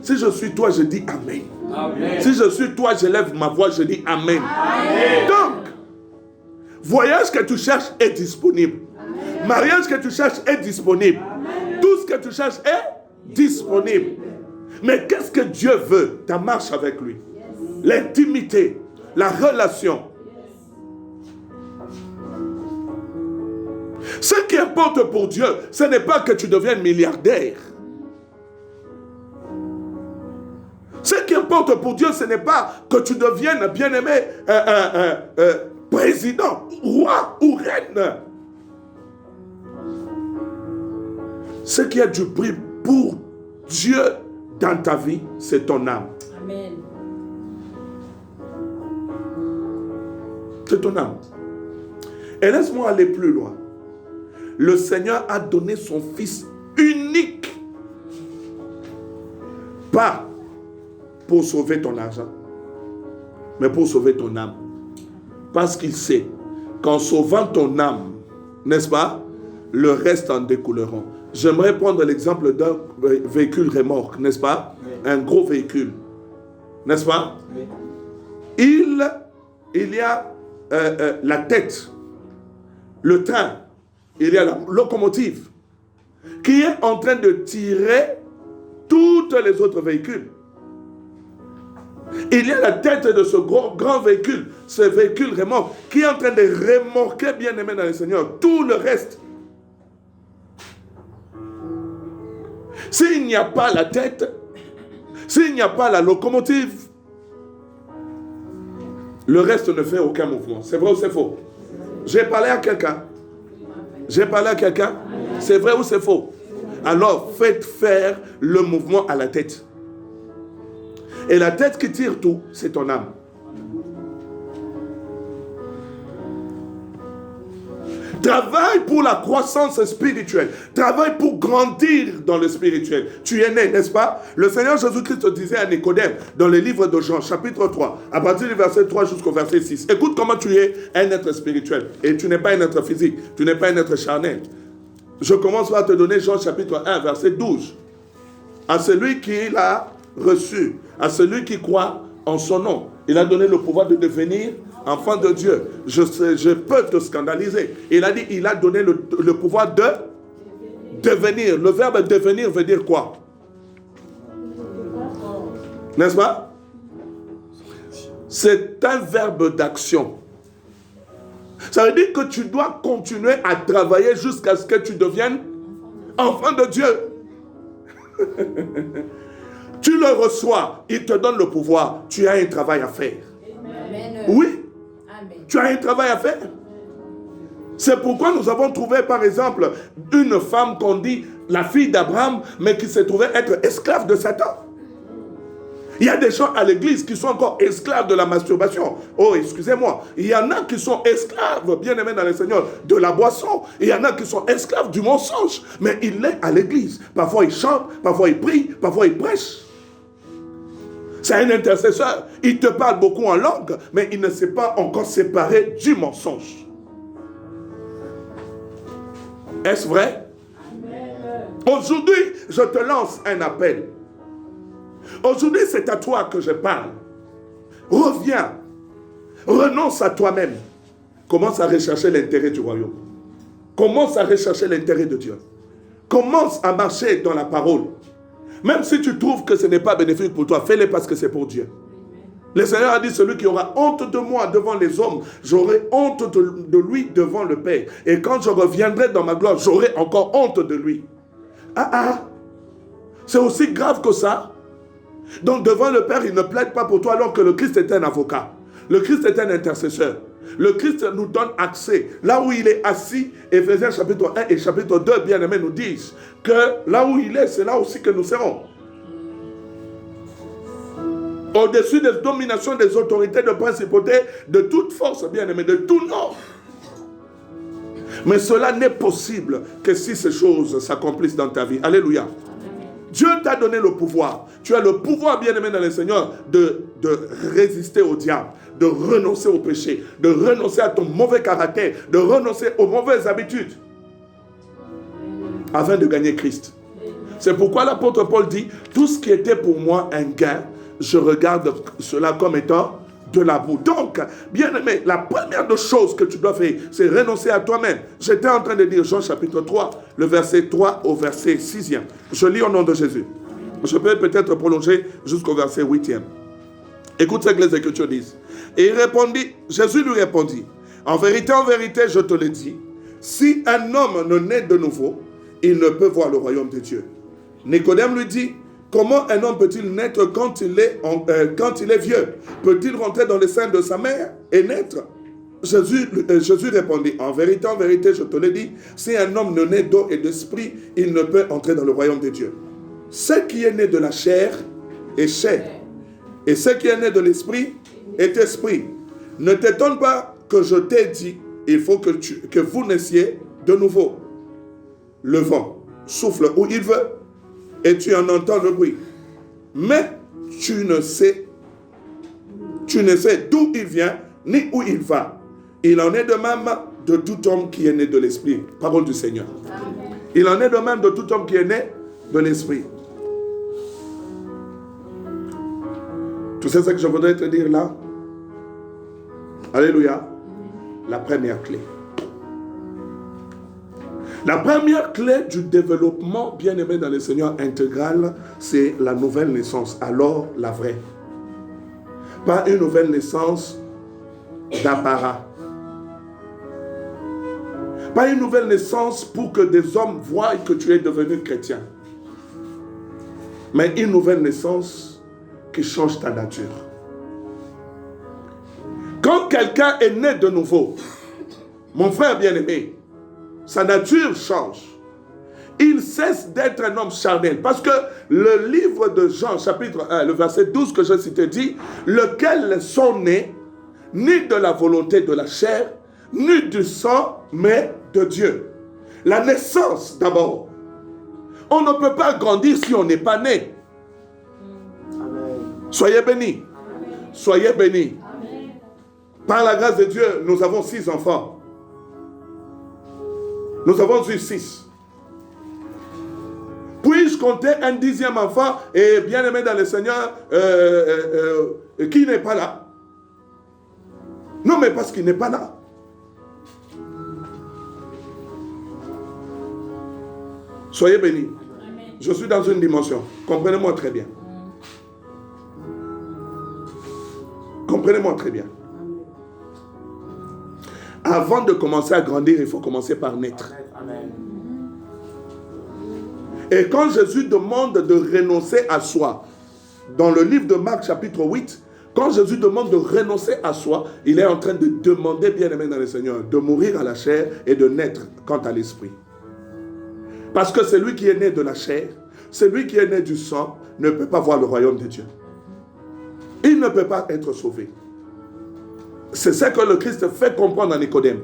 Si je suis toi, je dis Amen. Amen. Si je suis toi, je lève ma voix, je dis Amen. Amen. Donc, voyage que tu cherches est disponible. Amen. Mariage que tu cherches est disponible. Amen. Tout ce que tu cherches est disponible. Mais qu'est-ce que Dieu veut? Ta marche avec lui. Yes. L'intimité, la relation. Ce qui importe pour Dieu, ce n'est pas que tu deviennes milliardaire. Ce qui importe pour Dieu, ce n'est pas que tu deviennes bien-aimé président, roi ou reine. Ce qui a du prix pour Dieu dans ta vie, c'est ton âme. Amen. C'est ton âme. Et laisse-moi aller plus loin. Le Seigneur a donné son Fils unique. Pas pour sauver ton argent, mais pour sauver ton âme. Parce qu'il sait qu'en sauvant ton âme, n'est-ce pas, le reste en découleront. J'aimerais prendre l'exemple d'un véhicule remorque, n'est-ce pas? Oui. Un gros véhicule, n'est-ce pas? Oui. Il y a la tête, le train, il y a la locomotive qui est en train de tirer tous les autres véhicules. Il y a la tête de ce grand véhicule, ce véhicule remorque, qui est en train de remorquer, bien aimé dans le Seigneur, tout le reste. S'il n'y a pas la tête, s'il n'y a pas la locomotive, le reste ne fait aucun mouvement. C'est vrai ou c'est faux? J'ai parlé à quelqu'un. J'ai parlé à quelqu'un. C'est vrai ou c'est faux? Alors, faites faire le mouvement à la tête. Et la tête qui tire tout, c'est ton âme. Travaille pour la croissance spirituelle. Travaille pour grandir dans le spirituel. Tu es né, n'est-ce pas? Le Seigneur Jésus-Christ disait à Nicodème, dans le livre de Jean, chapitre 3, à partir du verset 3 jusqu'au verset 6. Écoute comment tu es un être spirituel. Et tu n'es pas un être physique. Tu n'es pas un être charnel. Je commence par te donner Jean chapitre 1, verset 12. À celui qui l'a reçu, à celui qui croit en son nom, il a donné le pouvoir de devenir enfant de Dieu. Je peux te scandaliser. Il a dit, il a donné le pouvoir de devenir. Le verbe devenir veut dire quoi? N'est-ce pas? C'est un verbe d'action. Ça veut dire que tu dois continuer à travailler jusqu'à ce que tu deviennes enfant de Dieu. Tu le reçois, il te donne le pouvoir. Tu as un travail à faire. Amen. Oui. Amen. Tu as un travail à faire. C'est pourquoi nous avons trouvé, par exemple, une femme qu'on dit la fille d'Abraham, mais qui s'est trouvée être esclave de Satan. Il y a des gens à l'église qui sont encore esclaves de la masturbation. Oh, excusez-moi. Il y en a qui sont esclaves, bien aimés dans le Seigneur, de la boisson. Il y en a qui sont esclaves du mensonge. Mais il est à l'église. Parfois il chante, parfois il prie, parfois il prêche. C'est un intercesseur. Il te parle beaucoup en langue, mais il ne s'est pas encore séparé du mensonge. Est-ce vrai? Aujourd'hui, je te lance un appel. Aujourd'hui, c'est à toi que je parle. Reviens. Renonce à toi-même. Commence à rechercher l'intérêt du royaume. Commence à rechercher l'intérêt de Dieu. Commence à marcher dans la parole. Même si tu trouves que ce n'est pas bénéfique pour toi, fais-le parce que c'est pour Dieu. Le Seigneur a dit, celui qui aura honte de moi devant les hommes, j'aurai honte de lui devant le Père. Et quand je reviendrai dans ma gloire, j'aurai encore honte de lui. C'est aussi grave que ça. Donc devant le Père, il ne plaide pas pour toi alors que le Christ est un avocat. Le Christ est un intercesseur. Le Christ nous donne accès. Là où il est assis, Éphésiens chapitre 1 et chapitre 2, bien-aimés, nous disent que là où il est, c'est là aussi que nous serons. Au-dessus des dominations, des autorités, de principautés, de toute force, bien-aimés, de tout nom. Mais cela n'est possible que si ces choses s'accomplissent dans ta vie. Alléluia. Dieu t'a donné le pouvoir. Tu as le pouvoir, bien-aimé dans le Seigneur, de résister au diable, de renoncer au péché, de renoncer à ton mauvais caractère, de renoncer aux mauvaises habitudes, afin de gagner Christ. C'est pourquoi l'apôtre Paul dit, tout ce qui était pour moi un gain, je regarde cela comme étant de la boue. Donc, bien-aimé, la première des choses que tu dois faire, c'est renoncer à toi-même. J'étais en train de lire Jean chapitre 3, le verset 3 au verset 6e. Je lis au nom de Jésus. Je peux peut-être prolonger jusqu'au verset 8e. Écoute ce que les Écritures disent. Et il répondit, Jésus lui répondit, en vérité, je te le dis, si un homme ne naît de nouveau, il ne peut voir le royaume de Dieu. Nicodème lui dit, comment un homme peut-il naître quand il est vieux? Peut-il rentrer dans le sein de sa mère et naître? Jésus répondit, en vérité, je te le dis, si un homme ne naît d'eau et d'esprit, il ne peut entrer dans le royaume de Dieu. Ce qui est né de la chair est chair, et ce qui est né de l'esprit est esprit. Ne t'étonne pas que je t'ai dit, il faut que vous naissiez de nouveau. Le vent souffle où il veut, et tu en entends le bruit. Mais tu ne sais d'où il vient, ni où il va. Il en est de même de tout homme qui est né de l'esprit. Parole du Seigneur. Amen. Il en est de même de tout homme qui est né de l'esprit. Tu sais ce que je voudrais te dire là? Alléluia. La première clé. La première clé du développement, bien-aimé dans le Seigneur intégral, c'est la nouvelle naissance. Alors, la vraie. Pas une nouvelle naissance d'apparat. Pas une nouvelle naissance pour que des hommes voient que tu es devenu chrétien. Mais une nouvelle naissance qui change ta nature. Quand quelqu'un est né de nouveau, mon frère bien-aimé, sa nature change. Il cesse d'être un homme charnel. Parce que le livre de Jean, chapitre 1, le verset 12 que je citais dit, lequel sont nés, ni de la volonté de la chair, ni du sang, mais de Dieu. La naissance d'abord. On ne peut pas grandir si on n'est pas né. Amen. Soyez bénis. Amen. Soyez bénis. Amen. Par la grâce de Dieu, nous avons 6 enfants. Nous avons eu 6. Puis-je compter un 10e enfant et bien-aimé dans le Seigneur qui n'est pas là? Non, mais parce qu'il n'est pas là. Soyez bénis. Amen. Je suis dans une dimension. Comprenez-moi très bien. Comprenez-moi très bien. Avant de commencer à grandir, il faut commencer par naître. Amen. Et quand Jésus demande de renoncer à soi, dans le livre de Marc chapitre 8, quand Jésus demande de renoncer à soi, il est en train de demander, bien-aimé dans le Seigneur, de mourir à la chair et de naître quant à l'esprit. Parce que celui qui est né de la chair, celui qui est né du sang, ne peut pas voir le royaume de Dieu. il ne peut pas être sauvé. C'est ce que le Christ fait comprendre à Nicodème.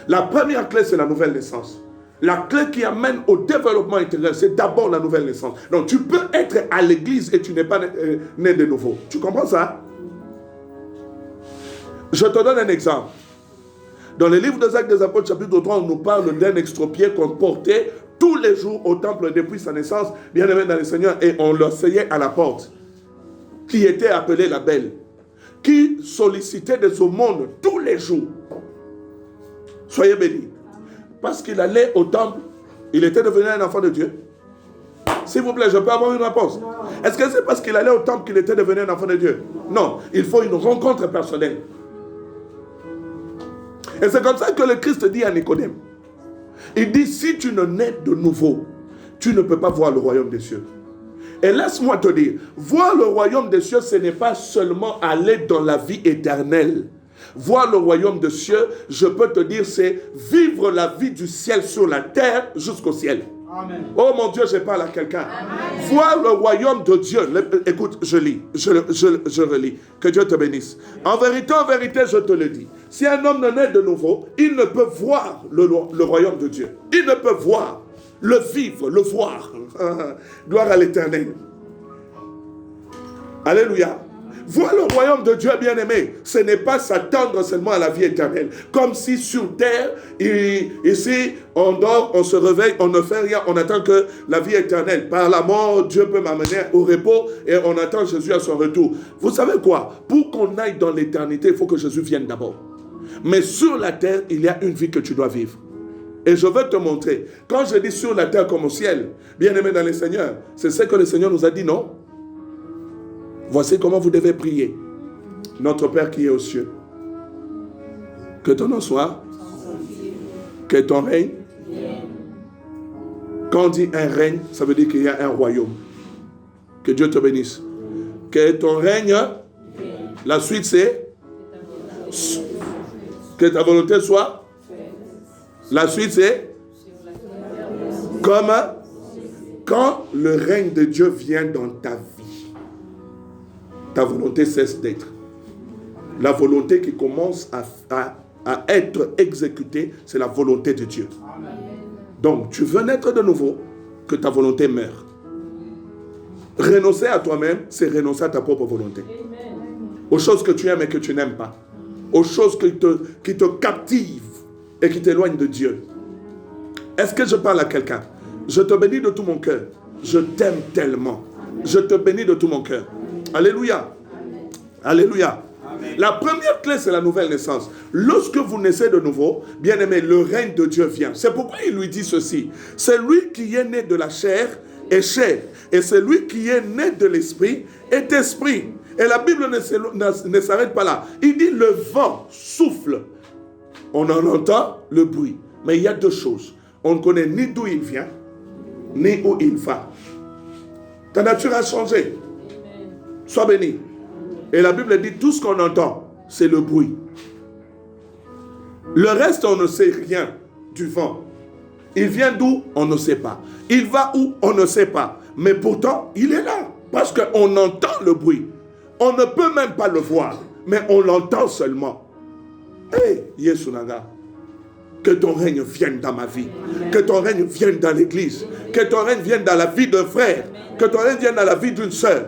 La première clé, c'est la nouvelle naissance. La clé qui amène au développement intérieur, c'est d'abord la nouvelle naissance. Donc tu peux être à l'église et tu n'es pas né de nouveau. Tu comprends ça? Je te donne un exemple. Dans le livre des Actes des Apôtres, chapitre 3, on nous parle d'un extropié qu'on portait tous les jours au temple depuis sa naissance, bien aimé dans le Seigneur, et on l'asseyait à la porte, qui était appelé la Belle, qui sollicitait des aumônes tous les jours. Soyez bénis. Parce qu'il allait au temple, il était devenu un enfant de Dieu. S'il vous plaît, je peux avoir une réponse? Est-ce que c'est parce qu'il allait au temple qu'il était devenu un enfant de Dieu? Non, il faut une rencontre personnelle. Et c'est comme ça que le Christ dit à Nicodème. Il dit, si tu ne nais de nouveau, tu ne peux pas voir le royaume des cieux. Et laisse-moi te dire, voir le royaume des cieux, ce n'est pas seulement aller dans la vie éternelle. Voir le royaume des cieux, je peux te dire, c'est vivre la vie du ciel sur la terre jusqu'au ciel. Amen. Oh mon Dieu, je parle à quelqu'un. Voir le royaume de Dieu. Écoute, je lis, je relis. Que Dieu te bénisse. En vérité, je te le dis. Si un homme ne naît de nouveau, il ne peut voir le royaume de Dieu. Il ne peut voir, le vivre, le voir. Gloire à l'Éternel. Alléluia. Voir le royaume de Dieu, bien-aimé, ce n'est pas s'attendre seulement à la vie éternelle. Comme si sur terre, ici, on dort, on se réveille, on ne fait rien, on attend que la vie éternelle. Par la mort, Dieu peut m'amener au repos et on attend Jésus à son retour. Vous savez quoi? Pour qu'on aille dans l'éternité, il faut que Jésus vienne d'abord. Mais sur la terre, il y a une vie que tu dois vivre. Et je veux te montrer. Quand je dis sur la terre comme au ciel, bien-aimé dans le Seigneur, c'est ce que le Seigneur nous a dit, non? Voici comment vous devez prier. Notre Père qui est aux cieux, que ton nom soit, que ton règne. Quand on dit un règne, ça veut dire qu'il y a un royaume. Que Dieu te bénisse. Que ton règne, la suite c'est, que ta volonté soit, la suite c'est, comme quand le règne de Dieu vient dans ta vie. Ta volonté cesse d'être. La volonté qui commence à être exécutée, c'est la volonté de Dieu. Amen. Donc, tu veux naître de nouveau, que ta volonté meure. Renoncer à toi-même, c'est renoncer à ta propre volonté. Amen. Aux choses que tu aimes et que tu n'aimes pas. Aux choses qui te captivent et qui t'éloignent de Dieu. Est-ce que je parle à quelqu'un? Je te bénis de tout mon cœur. Je t'aime tellement. Je te bénis de tout mon cœur. Alléluia. Amen. Alléluia. Amen. La première clé, c'est la nouvelle naissance. Lorsque vous naissez de nouveau, bien aimé, le règne de Dieu vient. C'est pourquoi il lui dit ceci. Celui qui est né de la chair est chair. Et celui qui est né de l'esprit est esprit. Et la Bible ne s'arrête pas là. Il dit le vent souffle. On en entend le bruit. Mais il y a deux choses. On ne connaît ni d'où il vient, ni où il va. Ta nature a changé. Sois béni. Et la Bible dit tout ce qu'on entend, c'est le bruit. Le reste, on ne sait rien du vent. Il vient d'où? On ne sait pas. Il va où? On ne sait pas. Mais pourtant, il est là. Parce qu'on entend le bruit. On ne peut même pas le voir. Mais on l'entend seulement. Hey, Yesunaga, que ton règne vienne dans ma vie. Que ton règne vienne dans l'église. Que ton règne vienne dans la vie d'un frère. Que ton règne vienne dans la vie d'une sœur.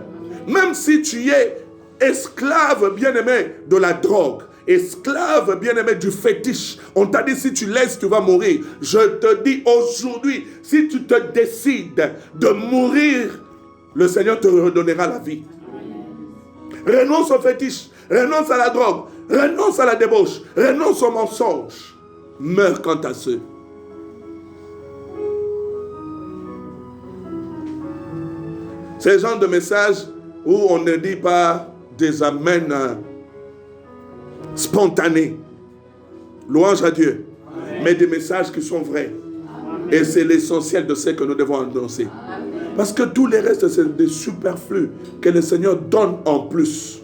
Même si tu es esclave bien-aimé de la drogue, esclave bien-aimé du fétiche, on t'a dit si tu laisses, tu vas mourir. Je te dis aujourd'hui, si tu te décides de mourir, le Seigneur te redonnera la vie. Renonce au fétiche, renonce à la drogue, renonce à la débauche, renonce au mensonge. Meurs quant à ceux. C'est le genre de message où on ne dit pas des amens spontanés. Louange à Dieu. Amen. Mais des messages qui sont vrais. Amen. Et c'est l'essentiel de ce que nous devons annoncer. Amen. Parce que tous les restes, c'est des superflus que le Seigneur donne en plus.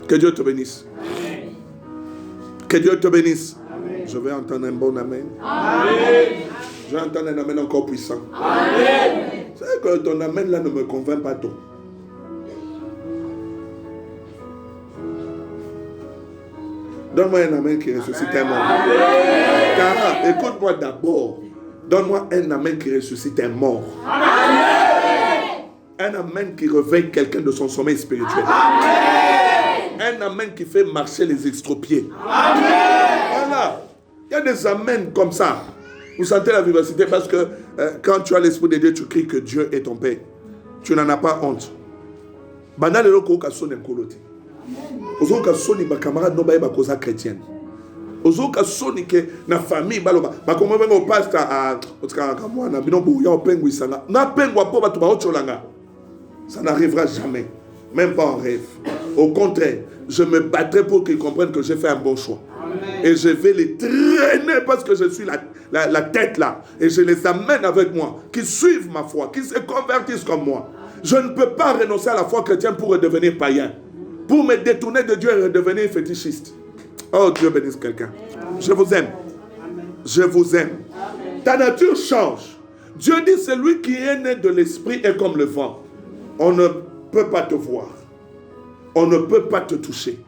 Que Dieu te bénisse. Amen. Que Dieu te bénisse. Amen. Je vais entendre un bon amen. Amen. Je vais entendre un amen encore puissant. Amen. C'est que ton amen là ne me convainc pas trop. Donne-moi un amen qui ressuscite un mort. Cara, écoute-moi d'abord. Donne-moi un amen qui ressuscite un mort. Un amen qui réveille quelqu'un de son sommeil spirituel. Un amen qui fait marcher les extropiés. Voilà. Il y a des amens comme ça. Vous sentez la vivacité parce que quand tu as l'Esprit de Dieu, tu cries que Dieu est ton Père. Tu n'en as pas honte. Banal le ko ka sonne nkolote. Ozo ka soni ba camarade no ba ba koza chrétienne. Ozo ka soni ke na famille baloba. Ba komo bengo pastor a otka ka mwana bino bu ya opengwi sanga. Na pengwa po ba to ba ocholanga. Ça n'arrivera jamais. Même pas en rêve. Au contraire, je me battrai pour qu'ils comprennent que j'ai fait un bon choix. Amen. Et je vais les traîner parce que je suis la tête là. Et je les amène avec moi, qui suivent ma foi, qui se convertissent comme moi. Je ne peux pas renoncer à la foi chrétienne pour redevenir païen. Pour me détourner de Dieu et redevenir fétichiste. Oh, Dieu bénisse quelqu'un. Je vous aime. Je vous aime. Ta nature change. Dieu dit, celui qui est né de l'esprit est comme le vent. On ne peut pas te voir. On ne peut pas te toucher.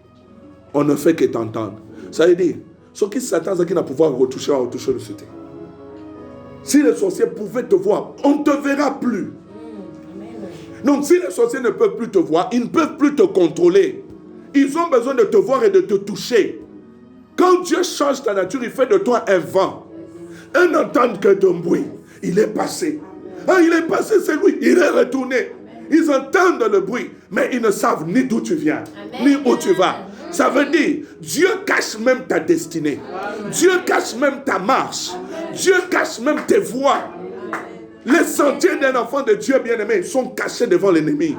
On ne fait que t'entendre. Ça veut dire, ce qui s'attend à qui n'a pouvoir retoucher, va retoucher le sauter. Si les sorciers pouvaient te voir, on ne te verra plus. Donc si les sorciers ne peuvent plus te voir, ils ne peuvent plus te contrôler. Ils ont besoin de te voir et de te toucher. Quand Dieu change ta nature, il fait de toi un vent. Ils n'entendent que ton bruit. Il est passé. Ah, il est passé, c'est lui. Il est retourné. Ils entendent le bruit, mais ils ne savent ni d'où tu viens, ni où tu vas. Ça veut dire, Dieu cache même ta destinée. Dieu cache même ta marche. Dieu cache même tes voies. Les sentiers d'un enfant de Dieu bien-aimé sont cachés devant l'ennemi.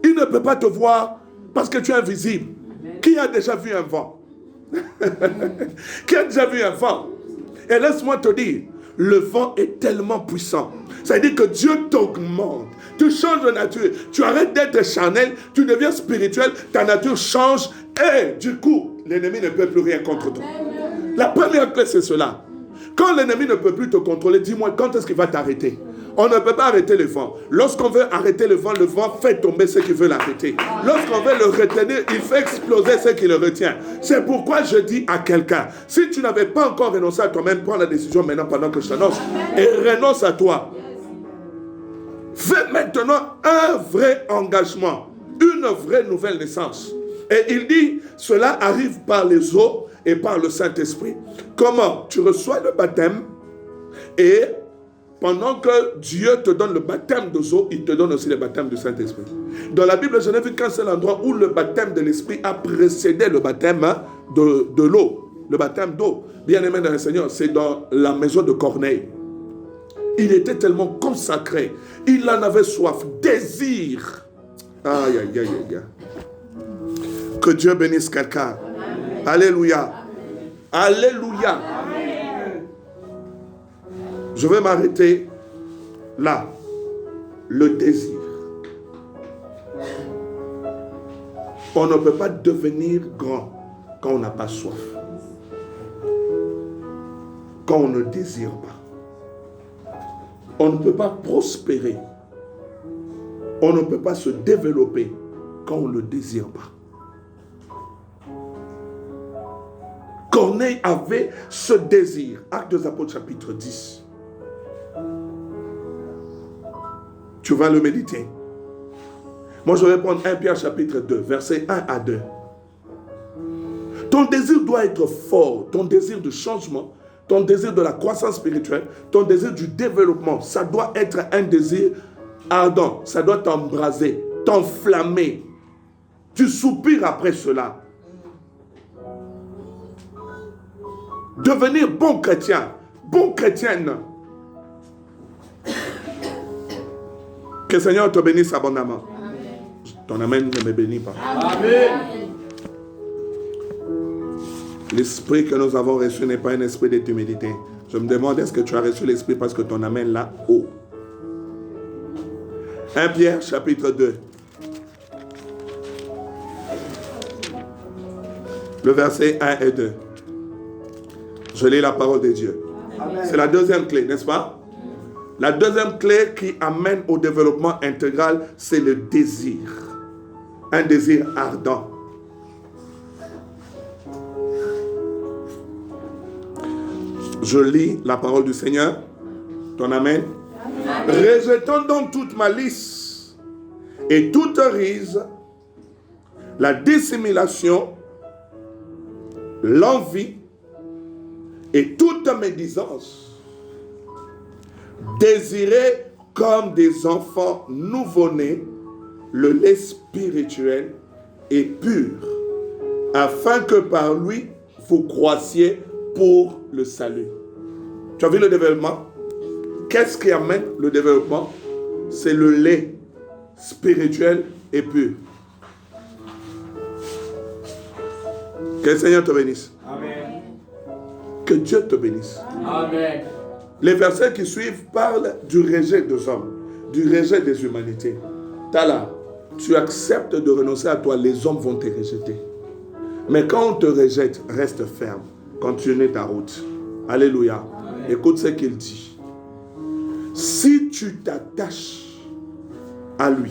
Il ne peut pas te voir parce que tu es invisible. Qui a déjà vu un vent? Qui a déjà vu un vent? Et laisse-moi te dire, le vent est tellement puissant. Ça veut dire que Dieu t'augmente. Tu changes de nature. Tu arrêtes d'être charnel. Tu deviens spirituel. Ta nature change. Et du coup, l'ennemi ne peut plus rien contre toi. La première clé, c'est cela. Quand l'ennemi ne peut plus te contrôler, dis-moi, quand est-ce qu'il va t'arrêter? On ne peut pas arrêter le vent. Lorsqu'on veut arrêter le vent fait tomber ceux qui veulent l'arrêter. Lorsqu'on veut le retenir, il fait exploser ceux qui le retiennent. C'est pourquoi je dis à quelqu'un, si tu n'avais pas encore renoncé à toi-même, prends la décision maintenant pendant que je t'annonce et renonce à toi. Fais maintenant un vrai engagement, une vraie nouvelle naissance. Et il dit, cela arrive par les eaux et par le Saint-Esprit. Comment? Tu reçois le baptême et pendant que Dieu te donne le baptême des eaux, il te donne aussi le baptême du Saint-Esprit. Dans la Bible, je n'ai vu qu'un seul endroit où le baptême de l'Esprit a précédé le baptême de l'eau. Le baptême d'eau. Bien-aimé dans le Seigneur, c'est dans la maison de Corneille. Il était tellement consacré. Il en avait soif, désir. Aïe, aïe, aïe, aïe. Que Dieu bénisse quelqu'un. Alléluia. Alléluia. Je vais m'arrêter là. Le désir. On ne peut pas devenir grand quand on n'a pas soif. Quand on ne désire pas. On ne peut pas prospérer. On ne peut pas se développer quand on ne désire pas. Corneille avait ce désir. Actes des Apôtres chapitre 10. Tu vas le méditer. Moi je vais prendre 1 Pierre chapitre 2, versets 1 à 2. Ton désir doit être fort. Ton désir de changement, ton désir de la croissance spirituelle, ton désir du développement, ça doit être un désir ardent. Ça doit t'embraser, t'enflammer. Tu soupires après cela. Devenir bon chrétien, bon chrétienne. Que le Seigneur te bénisse abondamment. Amen. Ton amen ne me bénit pas. Amen. L'esprit que nous avons reçu n'est pas un esprit de timidité. Je me demande, est-ce que tu as reçu l'esprit parce que ton amen là haut? 1 Pierre chapitre 2. Le verset 1 et 2. Je lis la parole de Dieu. Amen. C'est la deuxième clé, n'est-ce pas? La deuxième clé qui amène au développement intégral, c'est le désir. Un désir ardent. Je lis la parole du Seigneur. Ton amen. Rejetons donc toute malice et toute rise, la dissimulation, l'envie et toute médisance. Désirez comme des enfants nouveau-nés le lait spirituel et pur, afin que par lui vous croissiez pour le salut. Tu as vu le développement? Qu'est-ce qui amène le développement? C'est le lait spirituel et pur. Que le Seigneur te bénisse. Amen. Que Dieu te bénisse. Amen. Les versets qui suivent parlent du rejet des hommes, du rejet des humanités. Tala, tu acceptes de renoncer à toi, les hommes vont te rejeter. Mais quand on te rejette, reste ferme. Continue ta route. Alléluia. Amen. Écoute ce qu'il dit. Si tu t'attaches à lui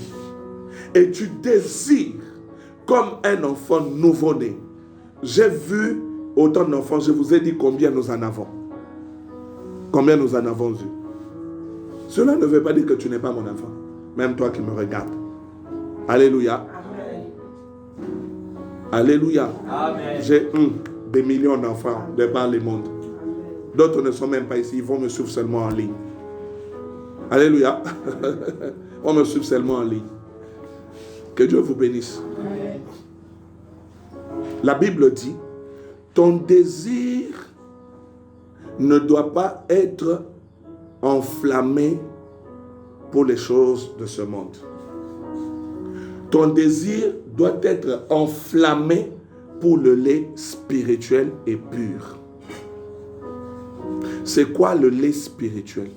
et tu désires comme un enfant nouveau-né, j'ai vu autant d'enfants, je vous ai dit combien nous en avons. Combien nous en avons vu. Cela ne veut pas dire que tu n'es pas mon enfant. Même toi qui me regardes. Alléluia. Amen. Alléluia. Amen. J'ai des millions d'enfants de par le monde. D'autres ne sont même pas ici. Ils vont me suivre seulement en ligne. Alléluia. On me suit seulement en ligne. Que Dieu vous bénisse. Amen. La Bible dit, ton désir ne doit pas être enflammé pour les choses de ce monde. Ton désir doit être enflammé pour le lait spirituel et pur. C'est quoi le lait spirituel?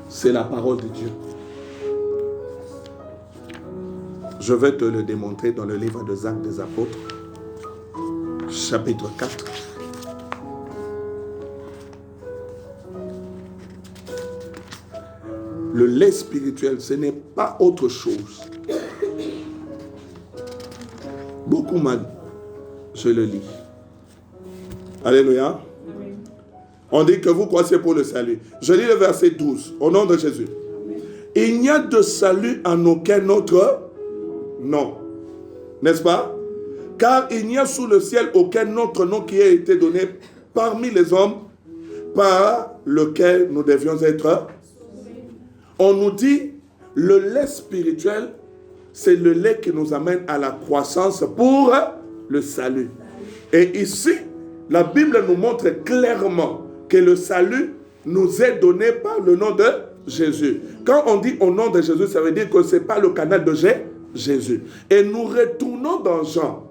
C'est la parole de Dieu. Je vais te le démontrer dans le livre des Actes des Apôtres, chapitre 4. Le lait spirituel, ce n'est pas autre chose. Beaucoup mal, je le lis. Alléluia. On dit que vous croissez pour le salut. Je lis le verset 12, au nom de Jésus. Il n'y a de salut en aucun autre nom. N'est-ce pas? Car il n'y a sous le ciel aucun autre nom qui ait été donné parmi les hommes par lequel nous devions être. On nous dit, le lait spirituel, c'est le lait qui nous amène à la croissance pour le salut. Et ici, la Bible nous montre clairement que le salut nous est donné par le nom de Jésus. Quand on dit au nom de Jésus, ça veut dire que ce n'est pas le canal de Jésus. Et nous retournons dans Jean.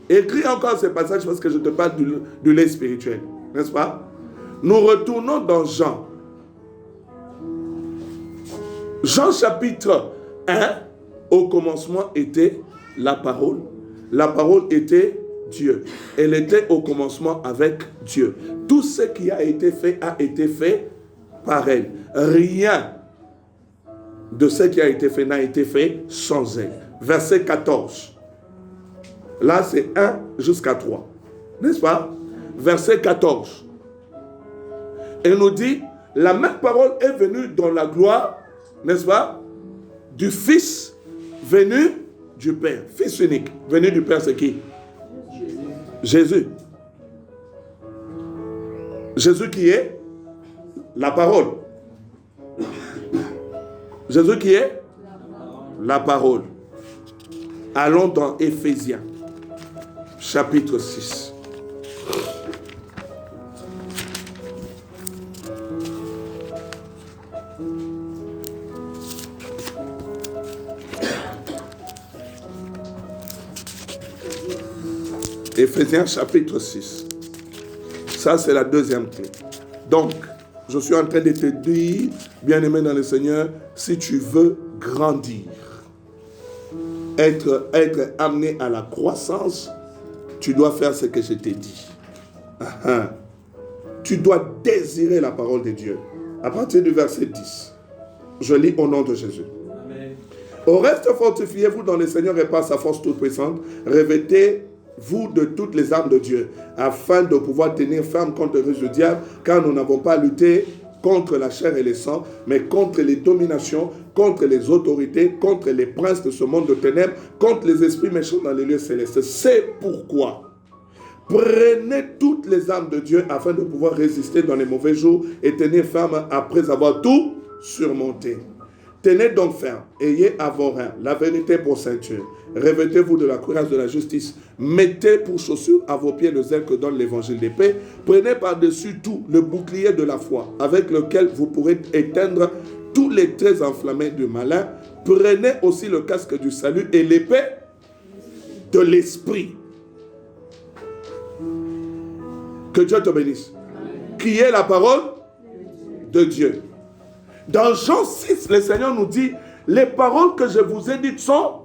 Écris encore ce passage parce que je te parle du lait spirituel. N'est-ce pas? Nous retournons dans Jean. Jean chapitre 1, au commencement était la parole. La parole était Dieu. Elle était au commencement avec Dieu. Tout ce qui a été fait par elle. Rien de ce qui a été fait n'a été fait sans elle. Verset 14. Là, c'est 1 jusqu'à 3. N'est-ce pas? Verset 14. Elle nous dit, la même parole est venue dans la gloire, n'est-ce pas? Du Fils venu du Père. Fils unique. Venu du Père, c'est qui? Jésus. Jésus qui est la parole. Jésus qui est la parole. Allons dans Éphésiens, chapitre 6. Éphésiens chapitre 6. Ça, c'est la deuxième clé. Donc, je suis en train de te dire, bien-aimé dans le Seigneur, si tu veux grandir, être amené à la croissance, tu dois faire ce que je t'ai dit. Tu dois désirer la parole de Dieu. À partir du verset 10, je lis au nom de Jésus. Amen. Au reste, fortifiez-vous dans le Seigneur et par sa force toute puissante, revêtez vous de toutes les armes de Dieu, afin de pouvoir tenir ferme contre le ruse du diable, car nous n'avons pas lutté contre la chair et le sang, mais contre les dominations, contre les autorités, contre les princes de ce monde de ténèbres, contre les esprits méchants dans les lieux célestes. C'est pourquoi prenez toutes les armes de Dieu afin de pouvoir résister dans les mauvais jours et tenir ferme après avoir tout surmonté. Tenez donc ferme, ayez à vos reins la vérité pour ceinture, revêtez-vous de la courage de la justice, mettez pour chaussure à vos pieds le zèle que donne l'évangile de paix, prenez par-dessus tout le bouclier de la foi, avec lequel vous pourrez éteindre tous les traits enflammés du malin, prenez aussi le casque du salut et l'épée de l'esprit. Que Dieu te bénisse. Qui est la parole de Dieu. Dans Jean 6, le Seigneur nous dit, les paroles que je vous ai dites sont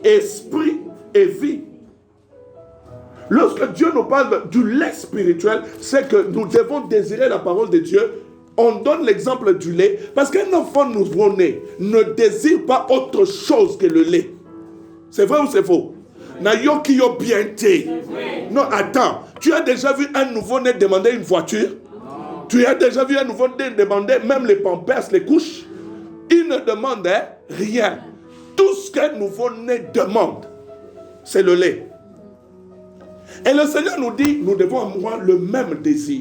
esprit et vie. Lorsque Dieu nous parle du lait spirituel, c'est que nous devons désirer la parole de Dieu. On donne l'exemple du lait, parce qu'un enfant nouveau-né ne désire pas autre chose que le lait. C'est vrai ou c'est faux? Non, attends, tu as déjà vu un nouveau-né demander une voiture? Tu as déjà vu un nouveau-né demander même les pampers, les couches? Il ne demande rien. Tout ce qu'un nouveau-né demande, c'est le lait. Et le Seigneur nous dit, nous devons avoir le même désir.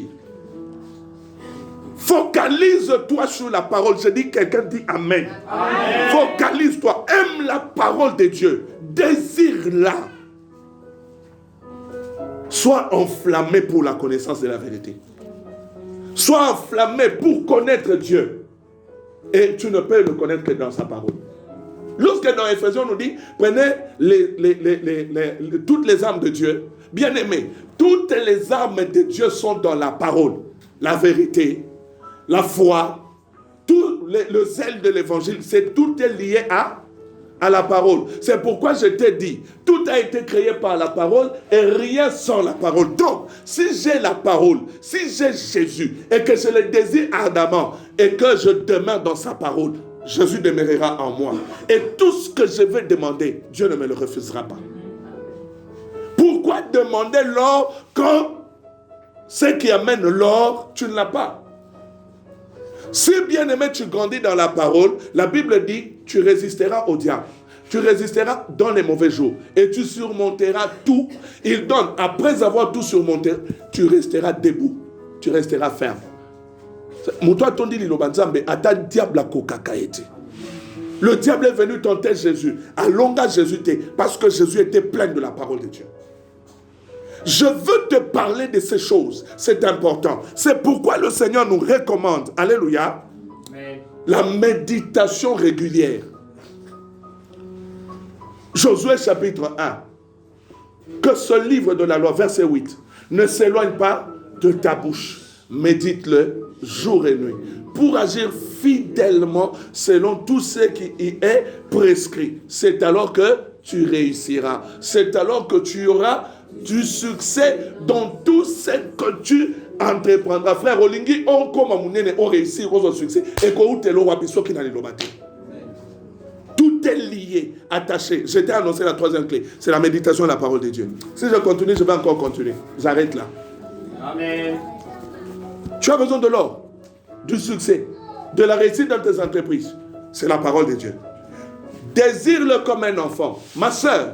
Focalise-toi sur la parole. Je dis, quelqu'un dit Amen. Amen. Focalise-toi, aime la parole de Dieu. Désire-la. Sois enflammé pour la connaissance de la vérité. Sois enflammé pour connaître Dieu. Et tu ne peux le connaître que dans sa parole. Lorsque dans Éphésiens on nous dit, prenez toutes les armes de Dieu. Bien aimé, toutes les armes de Dieu sont dans la parole. La vérité, la foi, tout le zèle de l'évangile, tout est lié à la parole. C'est pourquoi je t'ai dit, tout a été créé par la parole et rien sans la parole. Donc, si j'ai la parole, si j'ai Jésus et que je le désire ardemment et que je demeure dans sa parole, Jésus demeurera en moi. Et tout ce que je vais demander, Dieu ne me le refusera pas. Pourquoi demander l'or quand ce qui amène l'or, tu ne l'as pas? Si bien aimé, tu grandis dans la parole, la Bible dit, tu résisteras au diable. Tu résisteras dans les mauvais jours. Et tu surmonteras tout. Il donne, après avoir tout surmonté, tu resteras debout. Tu resteras ferme. Le diable est venu tenter Jésus. À longueur Jésus était, parce que Jésus était plein de la parole de Dieu. Je veux te parler de ces choses. C'est important. C'est pourquoi le Seigneur nous recommande, alléluia, la méditation régulière. Josué chapitre 1. Que ce livre de la loi, verset 8, ne s'éloigne pas de ta bouche. Médite-le jour et nuit. Pour agir fidèlement selon tout ce qui y est prescrit. C'est alors que tu réussiras. C'est alors que tu auras du succès dans tout ce que tu entreprendras. Frère Olingi, on comme on réussit au succès. Et tout est lié, attaché. Je t'ai annoncé la troisième clé. C'est la méditation de la parole de Dieu. Si je continue, je vais encore continuer. J'arrête là. Amen. Tu as besoin de l'or, du succès, de la réussite dans tes entreprises. C'est la parole de Dieu. Désire-le comme un enfant. Ma soeur,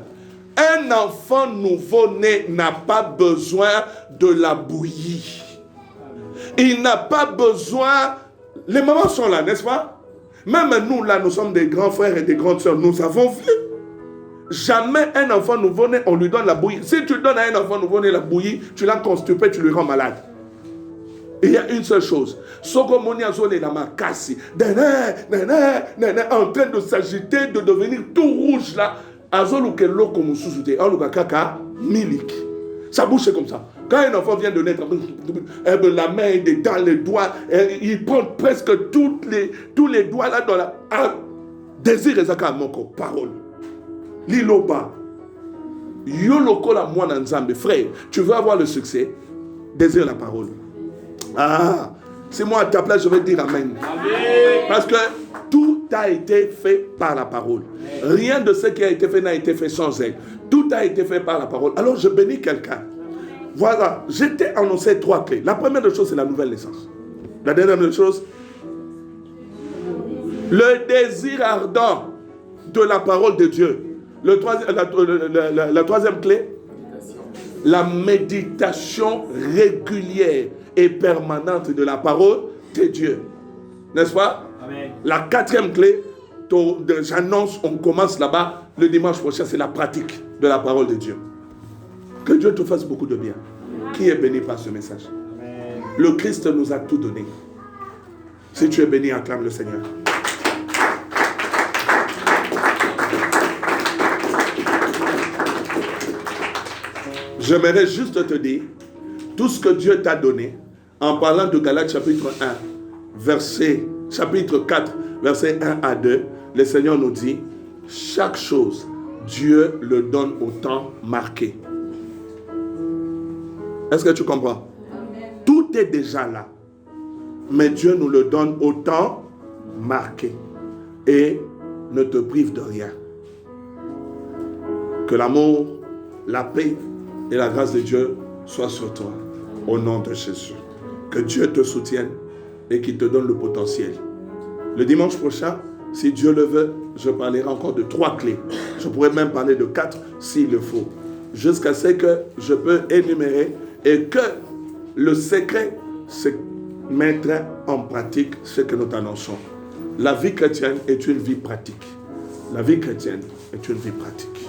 un enfant nouveau-né n'a pas besoin de la bouillie. Il n'a pas besoin... Les mamans sont là, n'est-ce pas? Même nous, là, nous sommes des grands frères et des grandes sœurs. Nous avons vu. Jamais un enfant nouveau-né, on lui donne la bouillie. Si tu donnes à un enfant nouveau-né la bouillie, tu l'as constipé, tu lui rends malade. Il y a une seule chose. Sokomoniazone la makasi. En train de s'agiter, de devenir tout rouge là. Azoluke loko mususute. Aluka kaka milik. Sa bouche est comme ça. Quand un enfant vient de naître, la main est dans les doigts, il prend presque tous les doigts là dans la... Désir et zaka moko, parole. Liloba. Yoloko la moine nzambe. Frère, tu veux avoir le succès? Désire la parole. Ah, c'est moi à ta place, je vais dire Amen. Amen. Parce que tout a été fait par la parole. Rien de ce qui a été fait n'a été fait sans elle. Tout a été fait par la parole. Alors je bénis quelqu'un. Voilà, je t'ai annoncé 3 clés. La première des choses, c'est la nouvelle naissance. La dernière des choses, le désir ardent de la parole de Dieu. La troisième clé, la méditation régulière et permanente de la parole de Dieu. N'est-ce pas? Amen. La 4e clé, j'annonce, on commence là-bas le dimanche prochain, c'est la pratique de la parole de Dieu. Que Dieu te fasse beaucoup de bien. Qui est béni par ce message? Amen. Le Christ nous a tout donné. Si tu es béni, acclame le Seigneur. J'aimerais juste te dire tout ce que Dieu t'a donné en parlant de Galates chapitre 1, chapitre 4, versets 1 à 2. Le Seigneur nous dit, chaque chose, Dieu le donne au temps marqué. Est-ce que tu comprends? Amen. Tout est déjà là. Mais Dieu nous le donne au temps marqué. Et ne te prive de rien. Que l'amour, la paix et la grâce de Dieu soient sur toi. Au nom de Jésus. Que Dieu te soutienne et qu'il te donne le potentiel. Le dimanche prochain, si Dieu le veut, je parlerai encore de 3 clés. Je pourrais même parler de 4 s'il le faut. Jusqu'à ce que je peux énumérer et que le secret, c'est mettre en pratique ce que nous t'annonçons. La vie chrétienne est une vie pratique. La vie chrétienne est une vie pratique.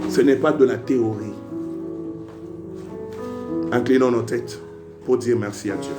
Ce n'est pas de la théorie. Inclinons nos têtes pour dire merci à Dieu.